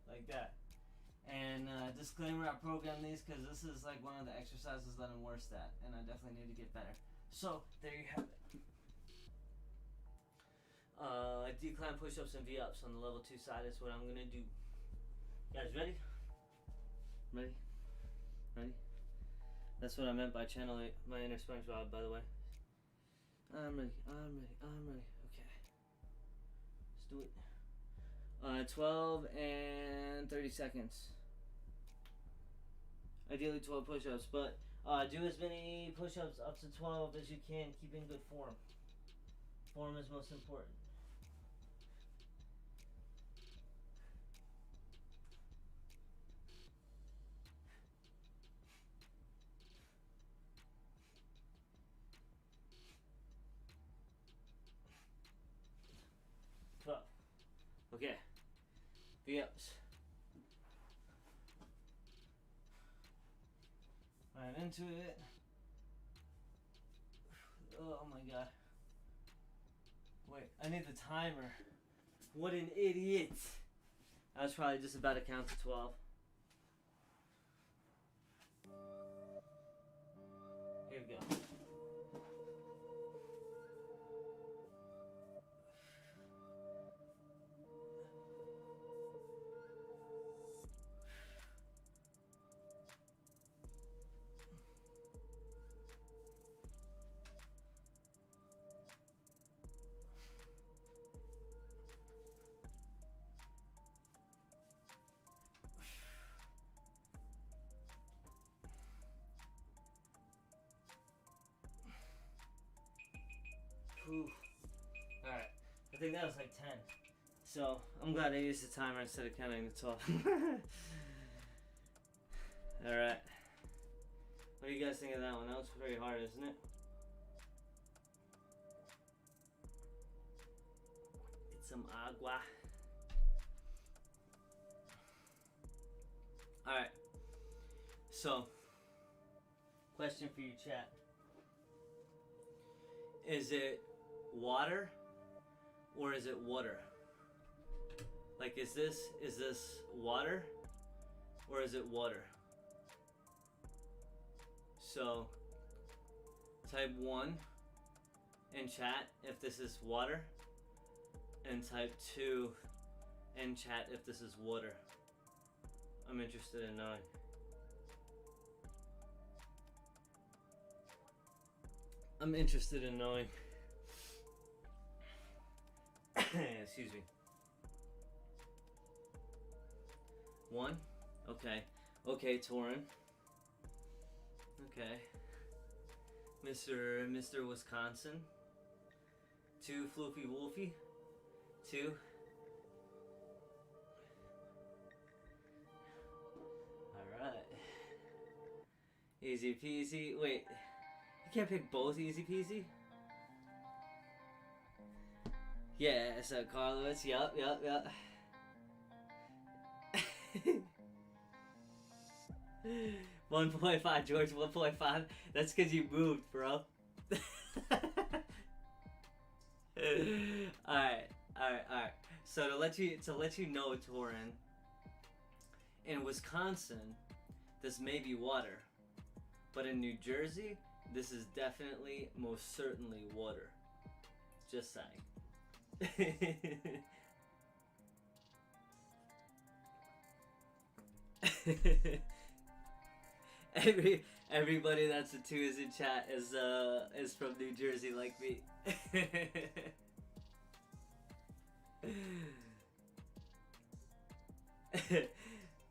Like that. And disclaimer, I programmed these because this is like one of the exercises that I'm worst at, and I definitely need to get better. So, there you have it. Decline push-ups and V-ups on the level 2 side is what I'm gonna do. You guys ready? Ready? Ready? That's what I meant by channel my inner SpongeBob, by the way. I'm ready. Okay. Let's do it. 12 and 30 seconds. Ideally 12 push-ups, but do as many push-ups up to 12 as you can. Keep in good form. Form is most important. Okay, V-ups. Right into it. Oh my god. Wait, I need the timer. What an idiot. I was probably just about to count to 12. Here we go. Alright, I think that was like 10. So, I'm glad I used the timer instead of counting the 12. Alright. What do you guys think of that one? That was pretty hard, isn't it? Get some agua. Alright. So, question for you, chat. Is it water or is it water? Like, is this water or is it water? So, type 1 in chat if this is water, and type 2 in chat if this is water. I'm interested in knowing. I'm interested in knowing. Excuse me. 1? Okay. Okay, Torin. Okay. Mr. Wisconsin. 2, Floofy Wolfie. 2. Alright. Easy peasy. Wait. You can't pick both easy peasy? Yeah, so Carlos, yup. 1.5, George, 1.5. That's because you moved, bro. Alright. So to let you know, Torin, in Wisconsin, this may be water, but in New Jersey, this is definitely, most certainly water. Just saying. Everybody that's a 2 is in chat is from New Jersey like me.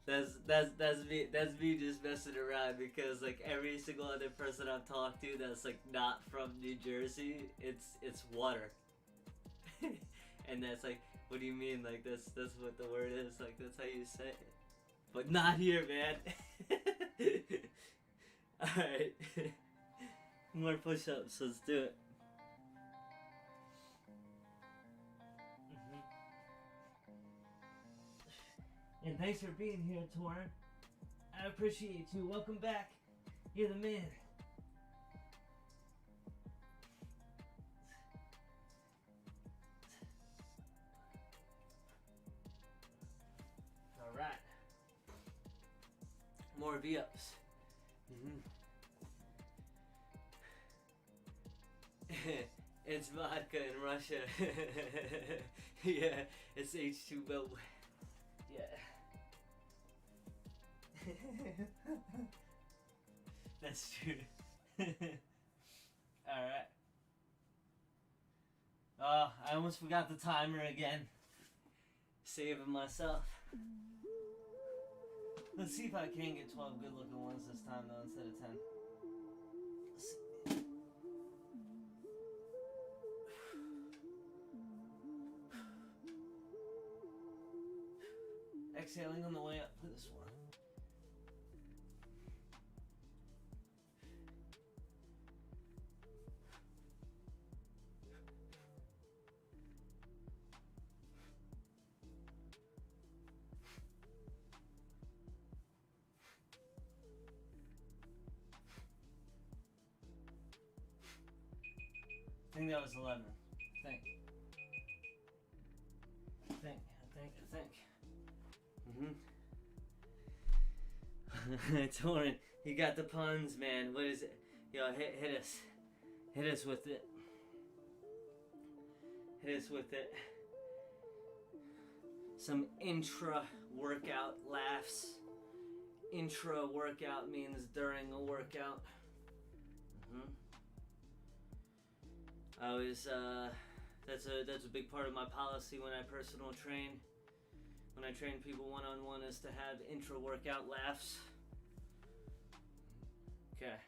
That's me just messing around, because like every single other person I've talked to that's like not from New Jersey, it's water. And that's like, what do you mean? Like that's what the word is, like that's how you say it. But not here, man. Alright. More push-ups, let's do it. And thanks for being here, Torin. I appreciate you. Welcome back. You're the man. Alright. More V-ups. It's vodka in Russia. Yeah, it's H2O. Yeah. That's true. Alright. Oh, I almost forgot the timer again. Saving myself. Let's see if I can get 12 good looking ones this time though, instead of 10. Let's see. Exhaling on the way up for this one. I think that was 11. I think. Torin, you got the puns, man. What is it? Yo, hit us. Hit us with it. Some intra-workout laughs. Intra-workout means during a workout. I always, that's a big part of my policy when I personal train. When I train people one-on-one, is to have intra-workout laughs. Okay.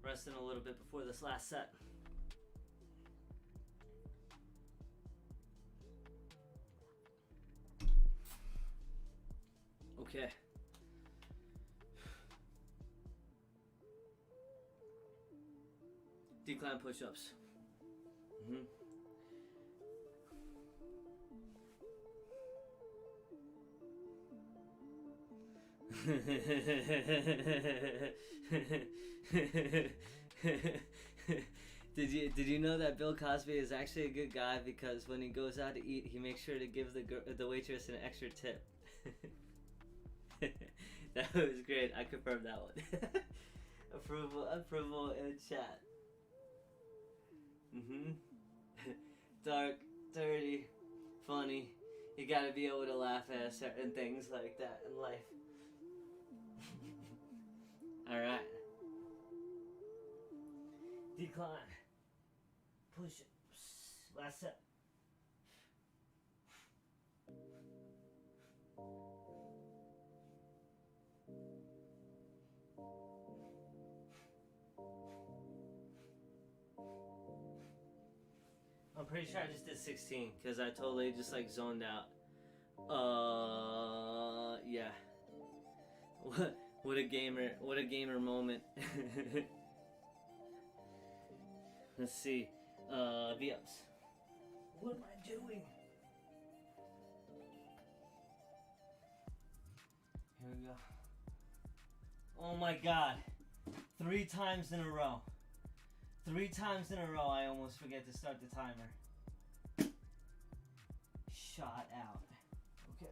Resting a little bit before this last set. Okay. Decline push-ups. Did you know that Bill Cosby is actually a good guy because when he goes out to eat, he makes sure to give the waitress an extra tip. That was great. I confirmed that one. Approval in chat. Dark, dirty, funny. You gotta be able to laugh at certain things like that in life. Alright. Decline. Push it. Last set. I'm pretty sure I just did 16 because I totally just like zoned out. Yeah. What a gamer moment. Let's see. V-ups. What am I doing? Here we go. Oh my god. 3 times in a row. 3 times in a row I almost forget to start the timer. Shot out. Okay.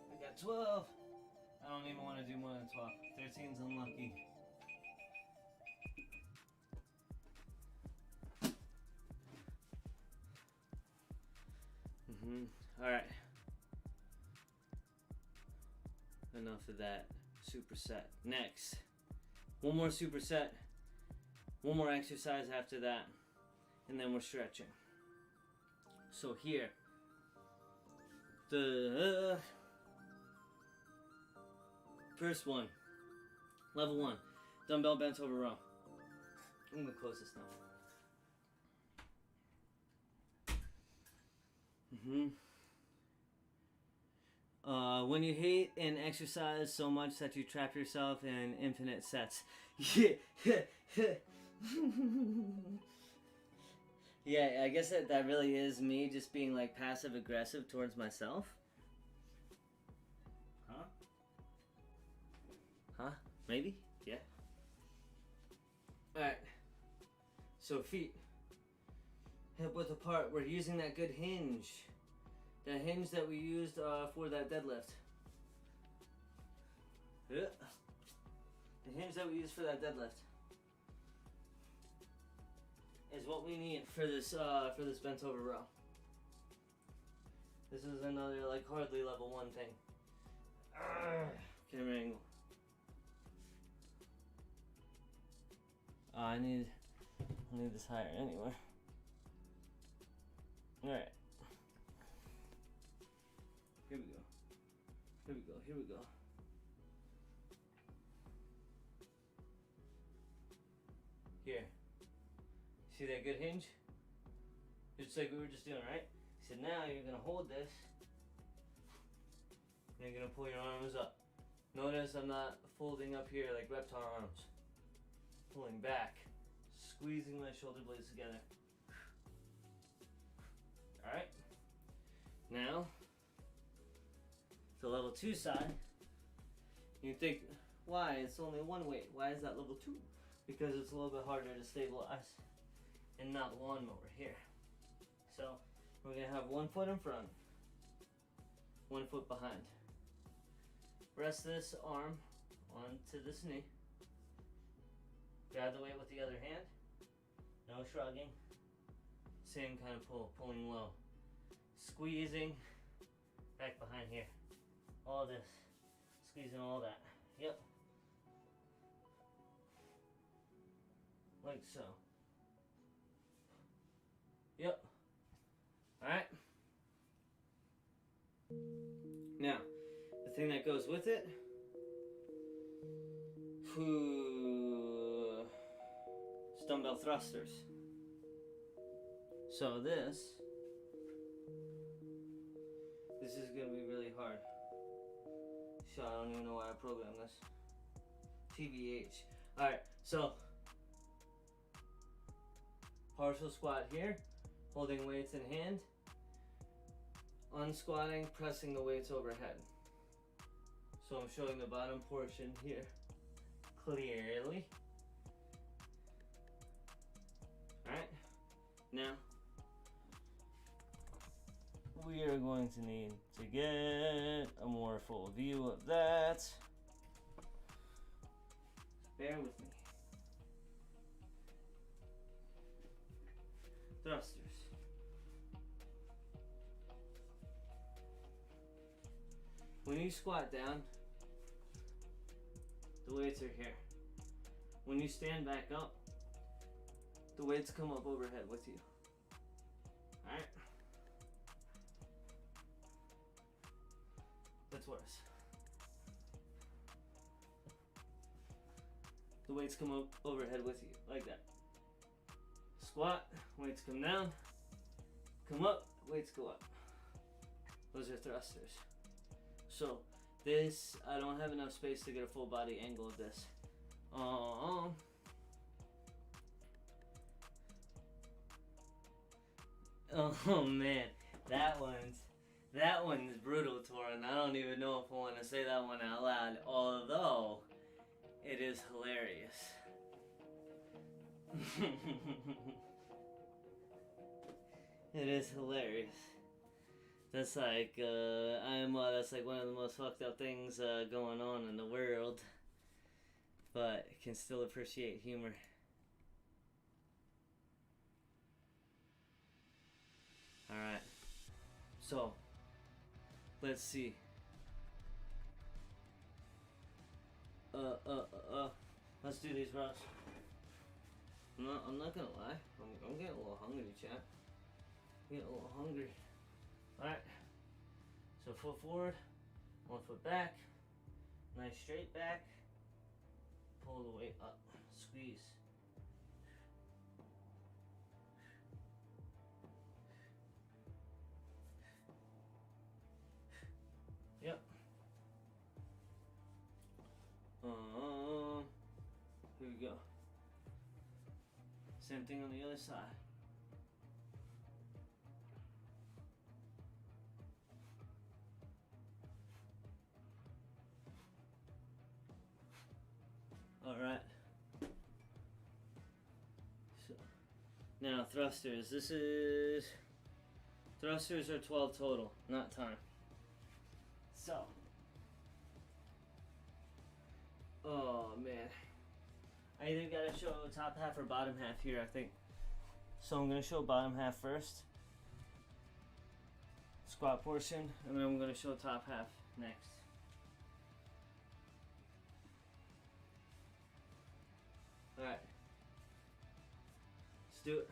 I got 12. I don't even want to do more than 12. 13's unlucky. Alright. Enough of that superset. Next. One more superset. One more exercise after that. And then we're stretching. So here. The first one. Level 1. Dumbbell bent over row. I'm going to close this now. When you hate an exercise so much that you trap yourself in infinite sets. Yeah, I guess that really is me just being like passive aggressive towards myself. Huh? Maybe? Yeah. Alright. So feet. Hip width apart. We're using that good hinge. That hinge that we used for that deadlift. The hinge that we used for that deadlift is what we need for this bent over row. This is another like hardly level 1 thing. Camera angle. I need this higher anyway. Alright. Here we go. Here we go. Here we go. Here. See that good hinge? Just like we were just doing, right? So now you're going to hold this. And you're going to pull your arms up. Notice I'm not folding up here like reptile arms. Pulling back. Squeezing my shoulder blades together. Alright. Now, the level 2 side. You think, why? It's only one weight. Why is that level 2? Because it's a little bit harder to stabilize and not lawnmower here. So, we're going to have 1 foot in front, 1 foot behind. Rest this arm onto this knee. Grab the weight with the other hand. No shrugging. Same kind of pull, pulling low. Squeezing back behind here. All this. Squeezing all that. Yep. like so. Yep. Alright. Now, the thing that goes with it, is dumbbell thrusters. So this is going to be really hard. So I don't even know why I programmed this. TBH. Alright, so partial squat here, holding weights in hand, unsquatting, pressing the weights overhead. So I'm showing the bottom portion here clearly. Alright, now we are going to need to get a more full view of that. Bear with me. Thrusters. When you squat down, the weights are here. When you stand back up, the weights come up overhead with you. Alright? That's worse. The weights come up overhead with you, like that. Squat, weights come down, come up, weights go up. Those are thrusters. So this, I don't have enough space to get a full body angle of this. Oh man, that one's brutal, Torin. I don't even know if I want to say that one out loud, although it is hilarious. It is hilarious. That's like that's like one of the most fucked up things going on in the world, but can still appreciate humor. All right, so let's see. Let's do these rows. I'm not gonna lie. I'm getting a little hungry, chat. I'm getting a little hungry. Alright. So foot forward, one foot back. Nice straight back. Pull the weight up. Squeeze. Yep. Here we go. Same thing on the other side. All right. So now thrusters. Thrusters are 12 total, not time. So. Oh man. I either gotta show top half or bottom half here, I think. So I'm gonna show bottom half first. Squat portion, and then I'm gonna show top half next. Alright. Let's do it.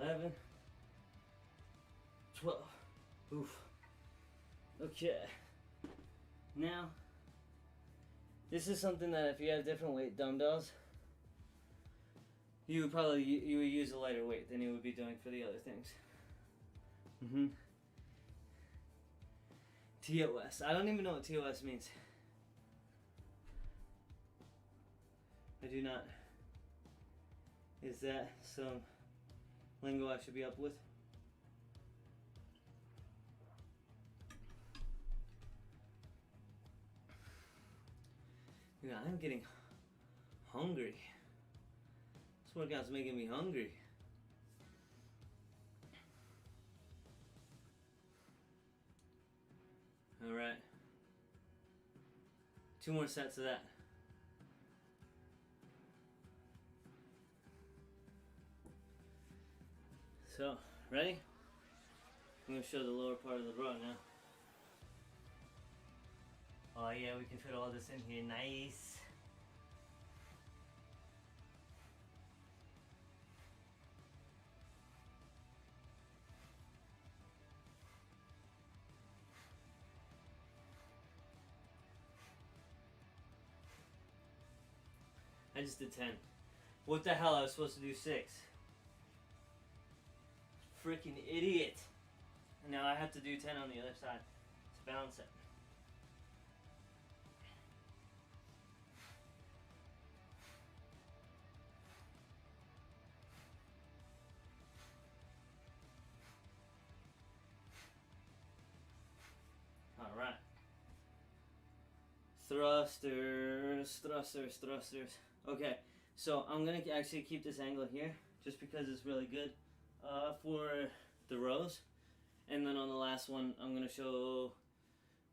$11, $12. Oof. Okay. Now, this is something that if you have different weight dumbbells, you would use a lighter weight than you would be doing for the other things. TOS. I don't even know what TOS means. I do not. Is that some lingo I should be up with? Yeah, I'm getting hungry. This workout's making me hungry. 2 more sets of that. So, ready? I'm going to show the lower part of the bra now. Oh yeah, we can fit all this in here. Nice. I just did 10. What the hell? I was supposed to do 6. Freaking idiot. Now I have to do 10 on the other side to balance it. Alright. Thrusters, thrusters, thrusters. Okay, so I'm going to actually keep this angle here just because it's really good for the rows. And then on the last one, I'm going to show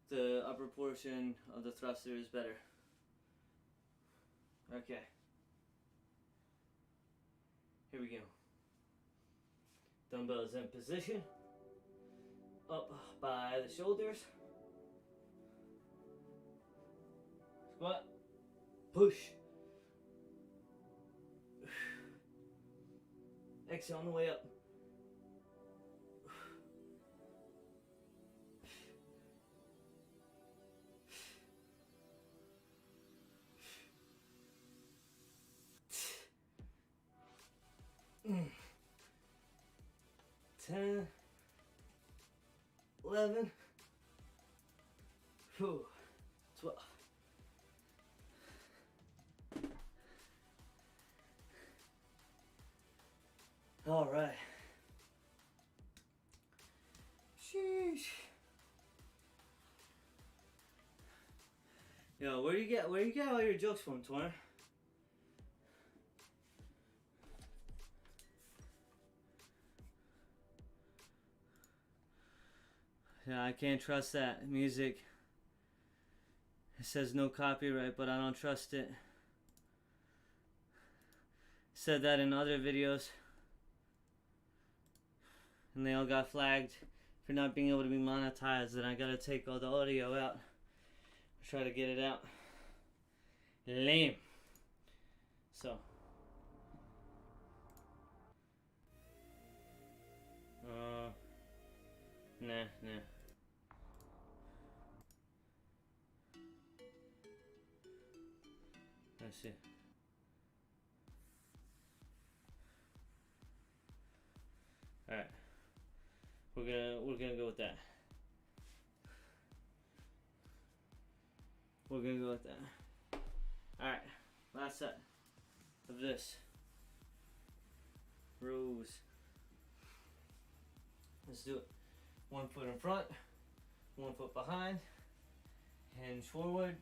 the upper portion of the thrusters better. Okay. Here we go. Dumbbells in position. Up by the shoulders. Squat. Push. Exhale on the way up. Mm. 10, 11, 12. All right. Sheesh. Yo, where you get all your jokes from, Torn? Yeah, I can't trust that music. It says no copyright, but I don't trust it. Said that in other videos, and they all got flagged for not being able to be monetized, and I gotta take all the audio out. Try to get it out. Lame. So. Nah. Let's see. All right. We're gonna go with that. We're gonna go with that. All right. Last set of this. Rows. Let's do it. 1 foot in front, 1 foot behind, hinge forward,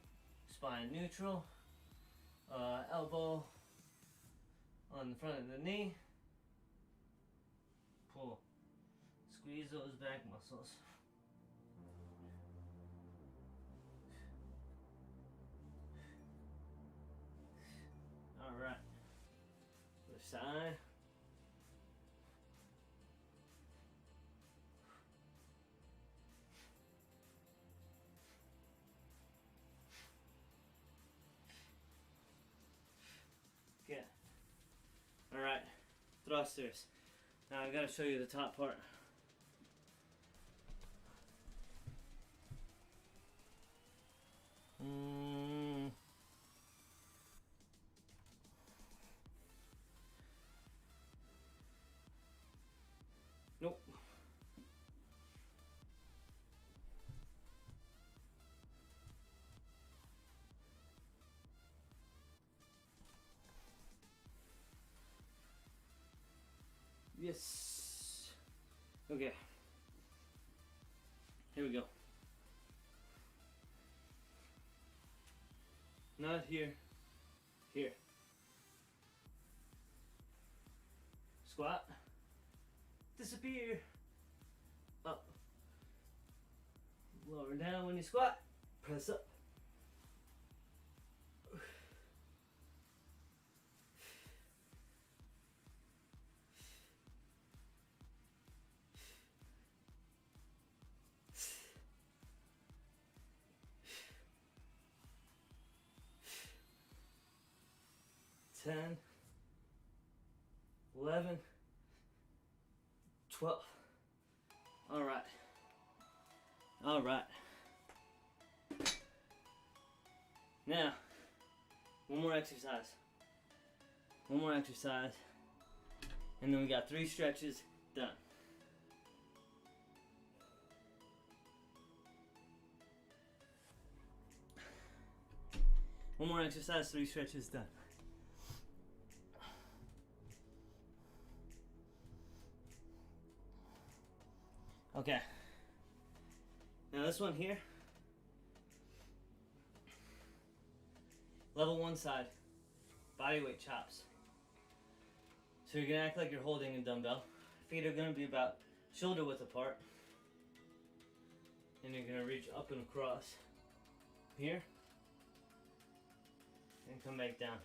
spine neutral, elbow on the front of the knee, pull, squeeze those back muscles. All right, other side. Good. All right, thrusters. Now I gotta show you the top part. Nope. Yes. Okay. Here we go. Not here. Here. Squat. Disappear. Up. Lower down when you squat. Press up. 10, 11, 12. All right. All right. Now, one more exercise. One more exercise. And then we got 3 stretches done. One more exercise, 3 stretches done. Okay. Now this one here, level 1 side, bodyweight chops. So you're gonna act like you're holding a dumbbell. Feet are gonna be about shoulder width apart. And you're gonna reach up and across here. And come back down.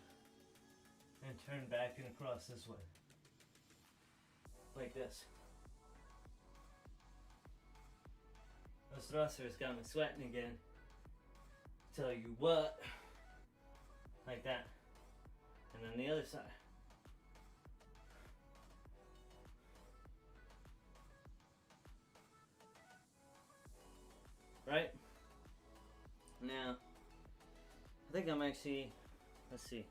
And turn back and across this way. Like this. Those thrusters got me sweating again. Tell you what. Like that. And then the other side. Right? Now, I think I'm actually, let's see.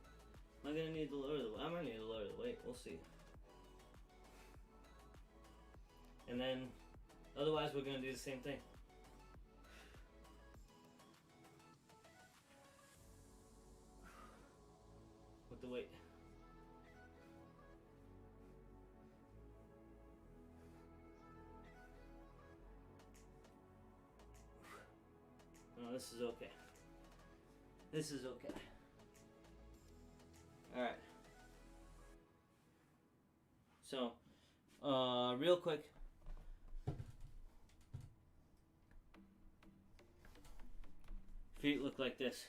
Am I gonna need to lower the weight? I'm gonna need to lower the weight. We'll see. And then, otherwise we're gonna do the same thing. With the weight. No, this is okay. This is okay. Alright. So, real quick. Feet look like this.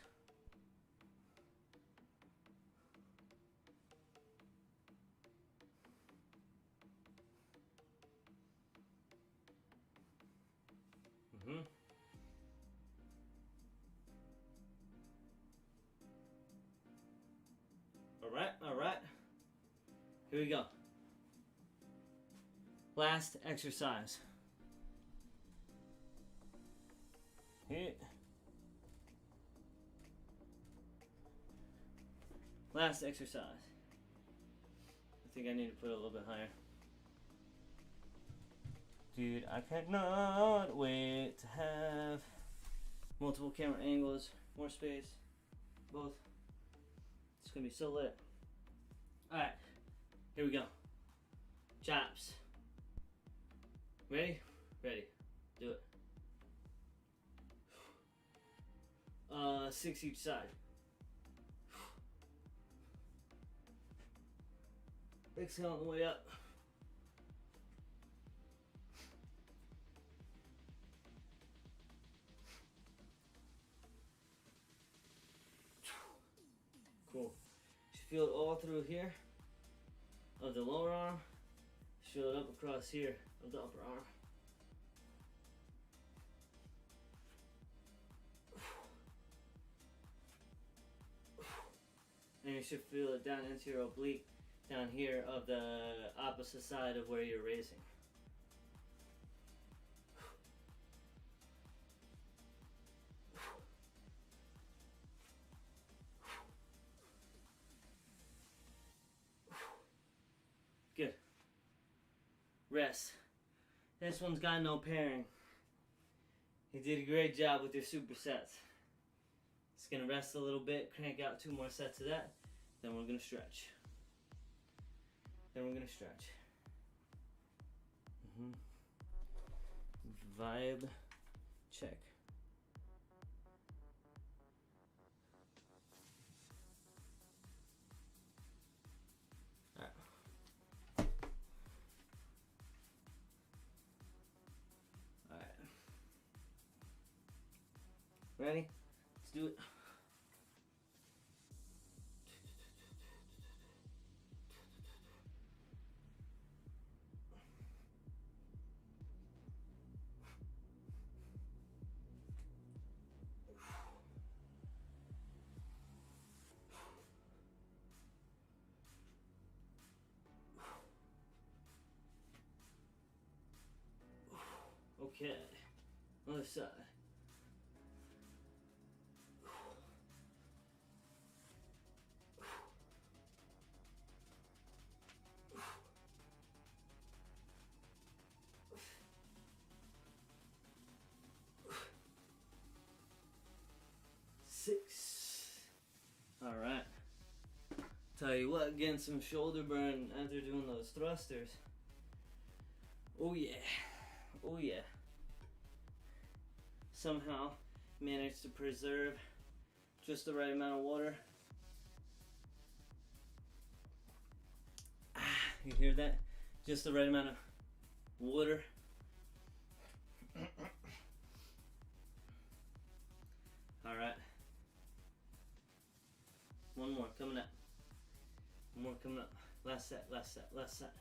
Alright. Here we go. Last exercise. Hit. Last exercise. I think I need to put it a little bit higher. Dude, I cannot wait to have multiple camera angles, more space, both. It's gonna be so lit. Alright, here we go. Chops. Ready? Ready. Do it. 6 each side. Exhale on the way up. Cool. You feel it all through here of the lower arm. Feel it up across here of the upper arm. And you should feel it down into your oblique down here of the opposite side of where you're raising. Good. Rest. This one's got no pairing. You did a great job with your supersets. Just gonna rest a little bit, crank out 2 more sets of that, then we're gonna stretch. Vibe check. Alright. Ready? Let's do it. Okay. Other side. Six. All right. Tell you what, getting some shoulder burn after doing those thrusters. Oh yeah. Oh yeah. Somehow managed to preserve just the right amount of water. You hear that? Just the right amount of water. All right. One more coming up. One more coming up. Last set, last set, last set.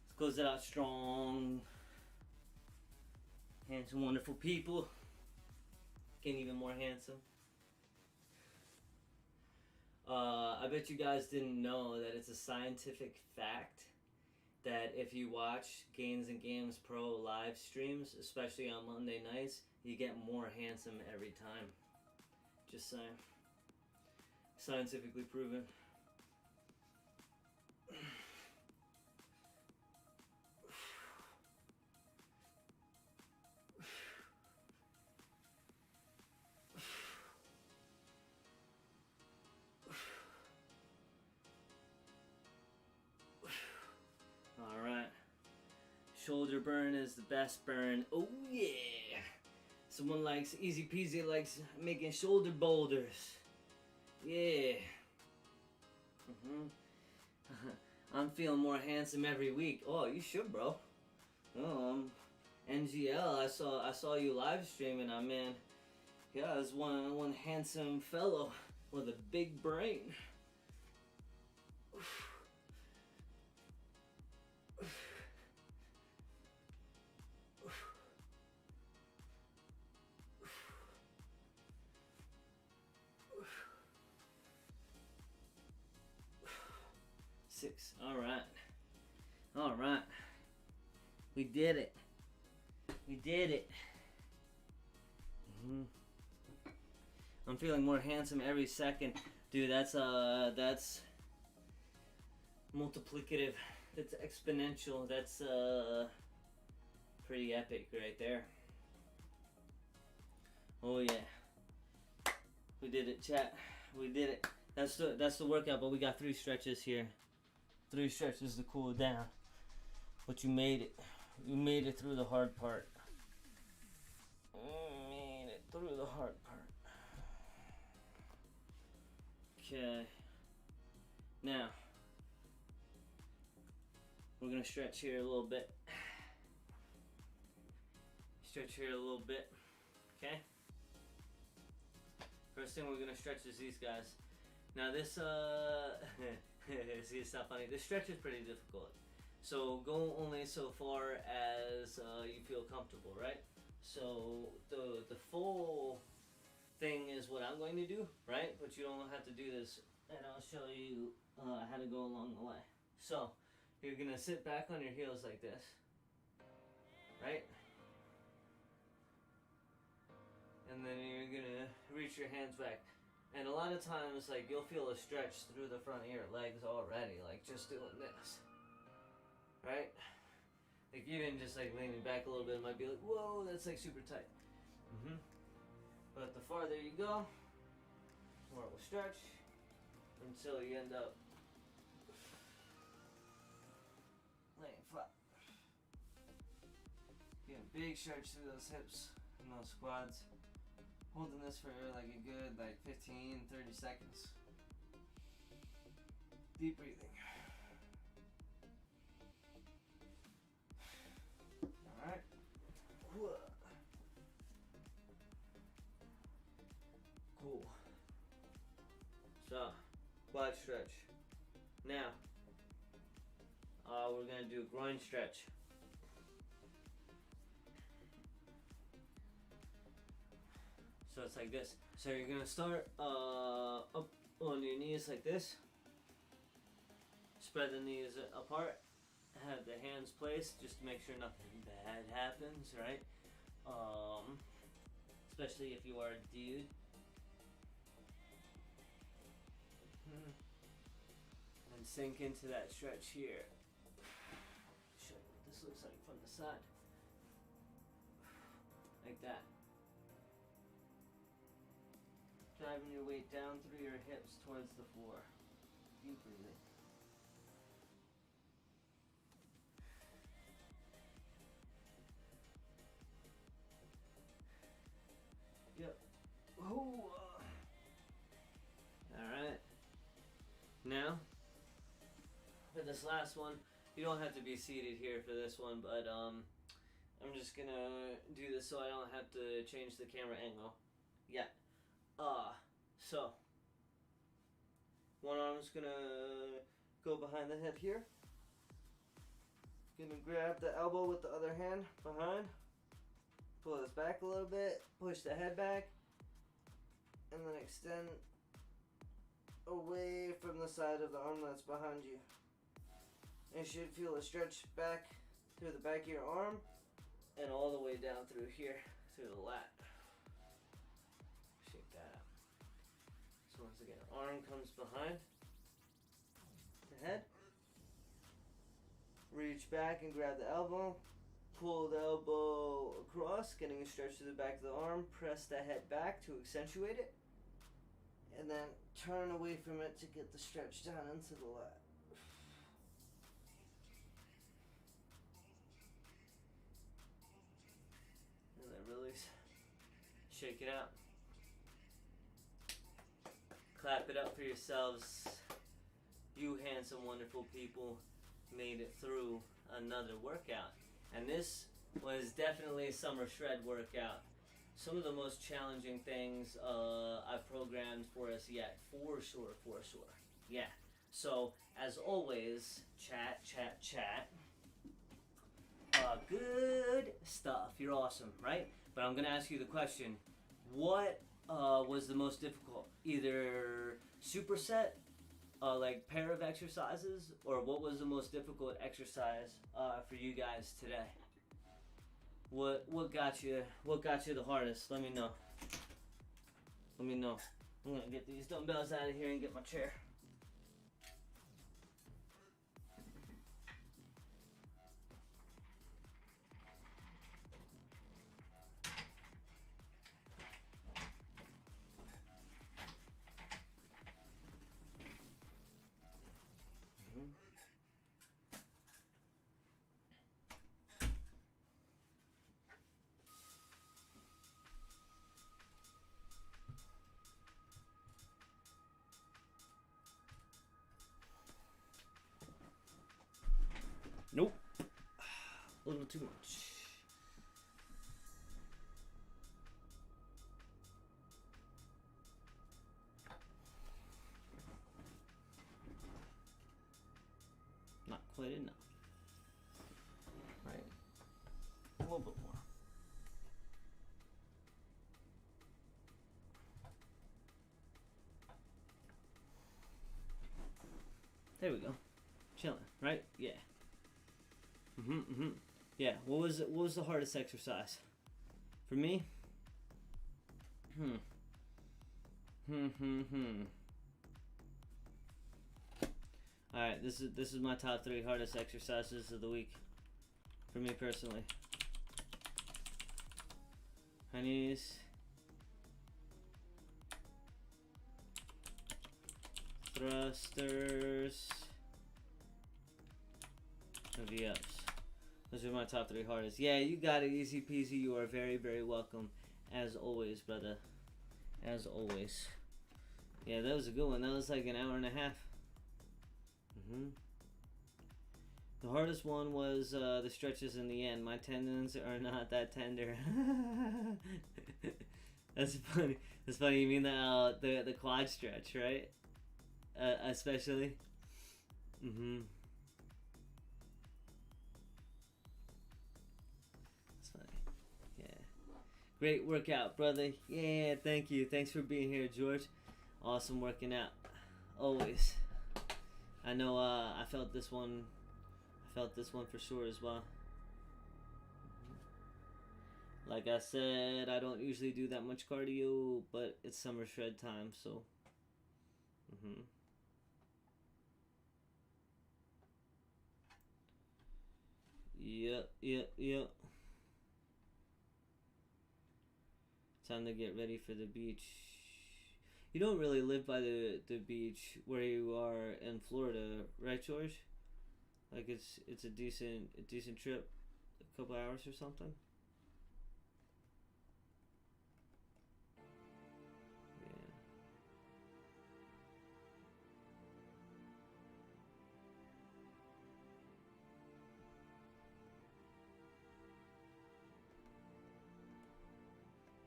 Let's close it out strong. Handsome, wonderful people. Getting even more handsome. I bet you guys didn't know that it's a scientific fact that if you watch Gains and Games Pro live streams, especially on Monday nights, you get more handsome every time. Just saying. Scientifically proven. Shoulder burn is the best burn. Oh yeah! Someone likes easy peasy, likes making shoulder boulders. Yeah. I'm feeling more handsome every week. Oh, you should, bro. NGL. I saw you live streaming. Man, yeah, I was one handsome fellow with a big brain. 6. Alright. Alright. We did it. We did it. I'm feeling more handsome every second. Dude, that's multiplicative. That's exponential. That's pretty epic right there. Oh yeah. We did it, chat. We did it. That's the workout, but we got 3 stretches here. 3 stretches to cool it down. But you made it. You made it through the hard part. You made it through the hard part. Okay. Now, we're going to stretch here a little bit. Stretch here a little bit. Okay? First thing we're going to stretch is these guys. Now this, see, it's not funny. This stretch is pretty difficult. So go only so far as you feel comfortable, right? So the full thing is what I'm going to do, right? But you don't have to do this, and I'll show you how to go along the way. So you're going to sit back on your heels like this, right? And then you're going to reach your hands back. And a lot of times, like, you'll feel a stretch through the front of your legs already, like just doing this, right? Like even just like leaning back a little bit, it might be like, whoa, that's like super tight. But the farther you go, the more it will stretch until you end up laying flat. Get a big stretch through those hips and those quads. Holding this for like a good 15, 30 seconds. Deep breathing. Alright. Cool. So, quad stretch. Now, we're going to do a groin stretch. So it's like this. So you're gonna start up on your knees like this. Spread the knees apart, have the hands placed just to make sure nothing bad happens, right? Especially if you are a dude. And sink into that stretch here. Show you what this looks like from the side. Like that. Driving your weight down through your hips towards the floor. Deep breathing. Yep. Oh. Alright. Now, for this last one, you don't have to be seated here for this one, but I'm just gonna do this so I don't have to change the camera angle yet. So one arm's gonna go behind the hip here. Gonna grab the elbow with the other hand behind. Pull this back a little bit, push the head back, and then extend away from the side of the arm that's behind you. You should feel a stretch back through the back of your arm and all the way down through here, through the lat. Shake that out. So once again, arm comes behind the head. Reach back and grab the elbow. Pull the elbow across, getting a stretch to the back of the arm. Press the head back to accentuate it. And then turn away from it to get the stretch down into the lat. And then release. Shake it out. Clap it up for yourselves. You handsome, wonderful people made it through another workout. And this was definitely a summer shred workout. Some of the most challenging things I've programmed for us yet, for sure. Yeah. So, as always, chat. Good stuff. You're awesome, right? But I'm going to ask you the question. What was the most difficult? Either superset, like pair of exercises, or what was the most difficult exercise for you guys today? What got you the hardest? Let me know. I'm gonna get these dumbbells out of here and get my chair. Nope. A little too much. Not quite enough. Right. A little bit more. There we go. Chilling, right? Yeah. Yeah, what was the hardest exercise? For me? Alright, this is my top 3 hardest exercises of the week. For me personally. High knees. Thrusters. And V-ups. Those are my top 3 hardest. Yeah, you got it, easy peasy. You are very, very welcome. As always, brother. As always. Yeah, that was a good one. That was like an hour and a half. The hardest one was the stretches in the end. My tendons are not that tender. That's funny. That's funny. You mean the quad stretch, right? Especially. Great workout, brother. Yeah, thank you. Thanks for being here, George. Awesome working out. Always. I know I felt this one I felt this one for sure as well. Like I said, I don't usually do that much cardio, but it's summer shred time, so. Yep. Time to get ready for the beach. You don't really live by the beach where you are in Florida, right, George? Like it's a decent trip, a couple hours or something.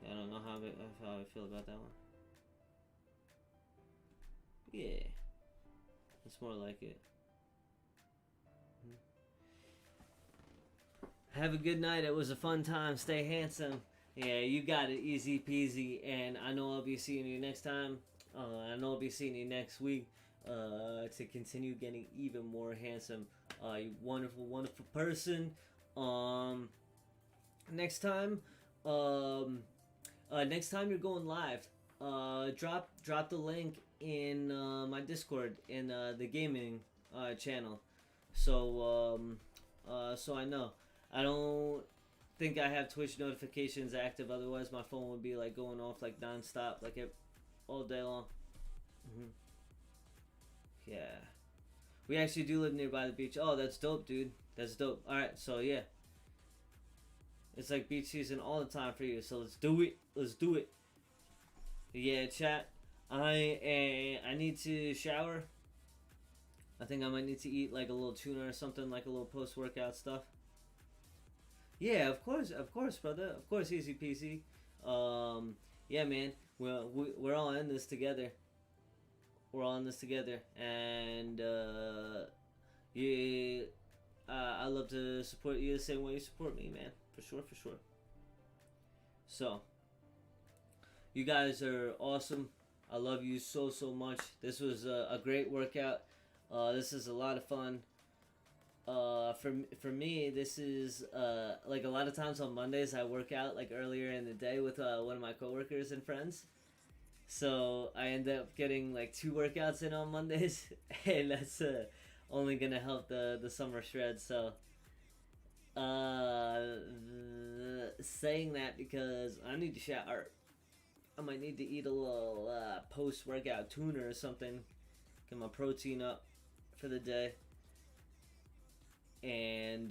I don't know how I feel about that one. Yeah, it's more like it. Have a good night. It was a fun time. Stay handsome. Yeah, you got it. Easy peasy. And I know I'll be seeing you next time. I know I'll be seeing you next week to continue getting even more handsome. You wonderful, wonderful person. Next time, next time you're going live, drop the link in my Discord in the gaming channel, so I know. I don't think I have Twitch notifications active, otherwise my phone would be like going off like non-stop, like all day long. Yeah, we actually do live nearby the beach. Oh, that's dope, dude. That's dope. All right, so yeah, it's like beach season all the time for you, so let's do it. Yeah, chat. I need to shower. I think I might need to eat like a little tuna or something, like a little post-workout stuff. Yeah, of course, brother. Of course, easy peasy. Yeah, man. We're all in this together. We're all in this together, and yeah, I love to support you the same way you support me, man. For sure. So, you guys are awesome. I love you so much. This was a great workout. This is a lot of fun. For me, this is like a lot of times on Mondays I work out like earlier in the day with one of my coworkers and friends. So I end up getting like 2 workouts in on Mondays, and that's only gonna help the summer shred. So saying that because I need to shower. I might need to eat a little post-workout tuna or something, get my protein up for the day, and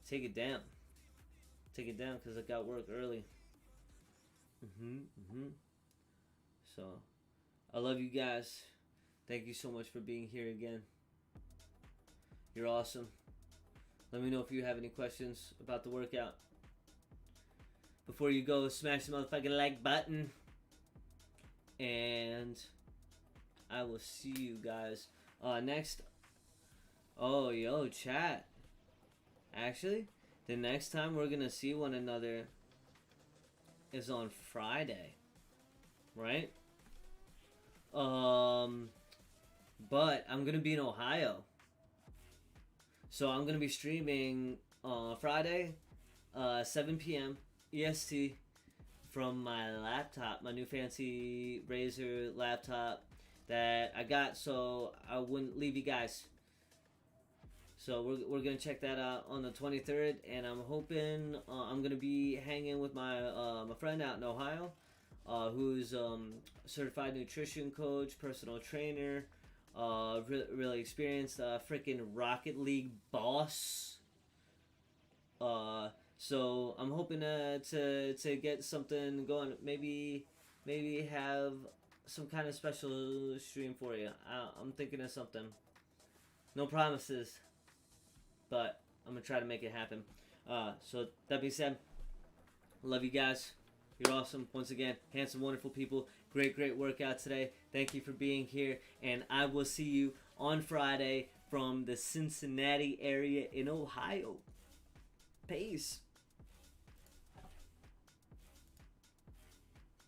take it down because I got work early. So I love you guys. Thank you so much for being here again. You're awesome. Let me know if you have any questions about the workout. Before you go, smash the motherfucking like button. And I will see you guys next. Oh, yo, chat. Actually, the next time we're gonna see one another is on Friday. Right? But I'm gonna be in Ohio. So I'm gonna be streaming Friday, 7 p.m. EST from my laptop, my new fancy Razer laptop that I got, so I wouldn't leave you guys. So we're gonna check that out on the 23rd, and I'm hoping I'm gonna be hanging with my my friend out in Ohio, who's certified nutrition coach, personal trainer, really experienced, freaking Rocket League boss. So I'm hoping to get something going. Maybe have some kind of special stream for you. I'm thinking of something. No promises, but I'm gonna try to make it happen. So that being said, love you guys. You're awesome. Once again, handsome, wonderful people. Great workout today. Thank you for being here, and I will see you on Friday from the Cincinnati area in Ohio. Peace.